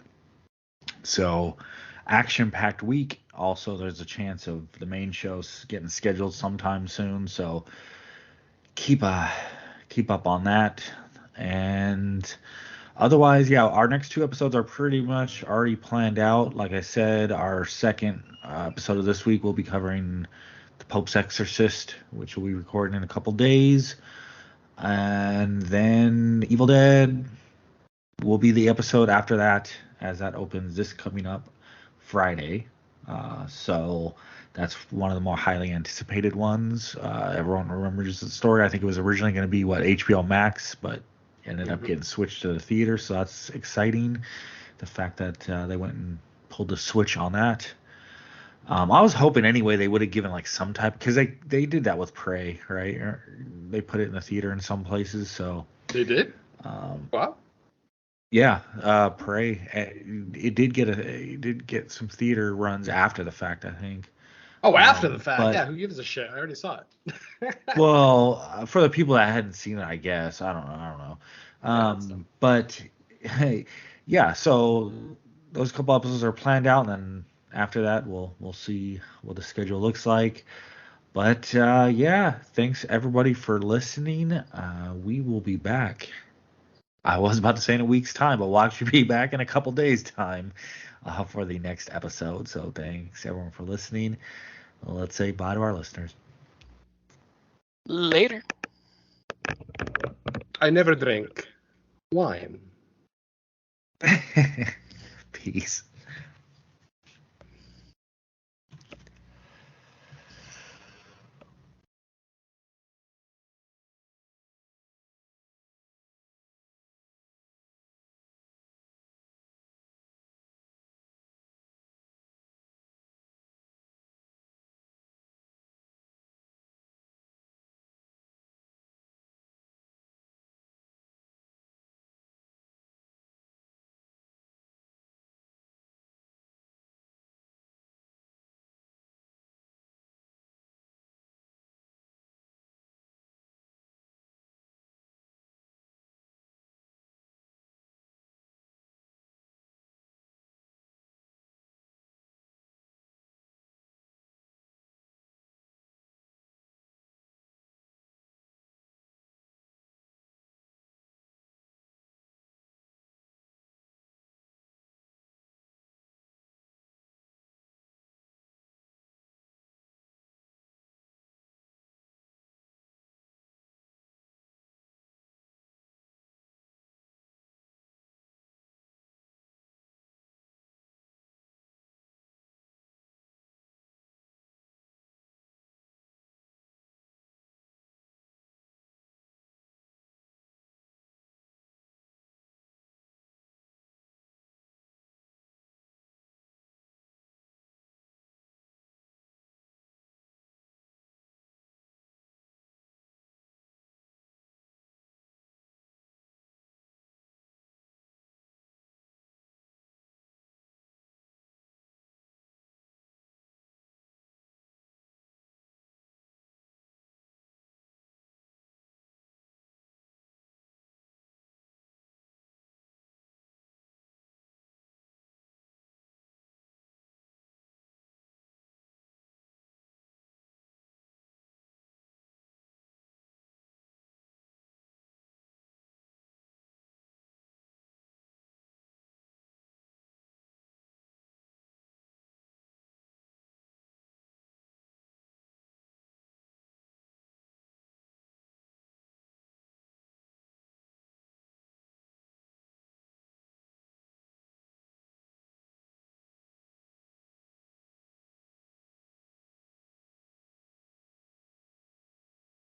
So, action-packed week. Also, there's a chance of the main shows getting scheduled sometime soon. So, keep up on that. And otherwise, yeah, our next two episodes are pretty much already planned out. Like I said, our second episode of this week will be covering The Pope's Exorcist, which we'll be recording in a couple days. And then Evil Dead will be the episode after that, as that opens this coming up Friday. So that's one of the more highly anticipated ones. Everyone remembers the story. I think it was originally going to be HBO Max, but ended up getting switched to the theater. So that's exciting. The fact that they went and pulled the switch on that. I was hoping anyway they would have given like some type, because they did that with Prey, right? They put it in the theater in some places. So they did. Wow. Yeah, Prey. It did get some theater runs after the fact, I think. Oh, after the fact. But, yeah, who gives a shit? I already saw it. Well, for the people that hadn't seen it, I guess. I don't know. But hey, yeah. So those couple episodes are planned out, and then after that, we'll see what the schedule looks like. But yeah, thanks everybody for listening. We will be back. I was about to say in a week's time, but we'll actually be back in a couple days' time for the next episode. So thanks everyone for listening. Let's say bye to our listeners. Later. I never drink wine. Peace.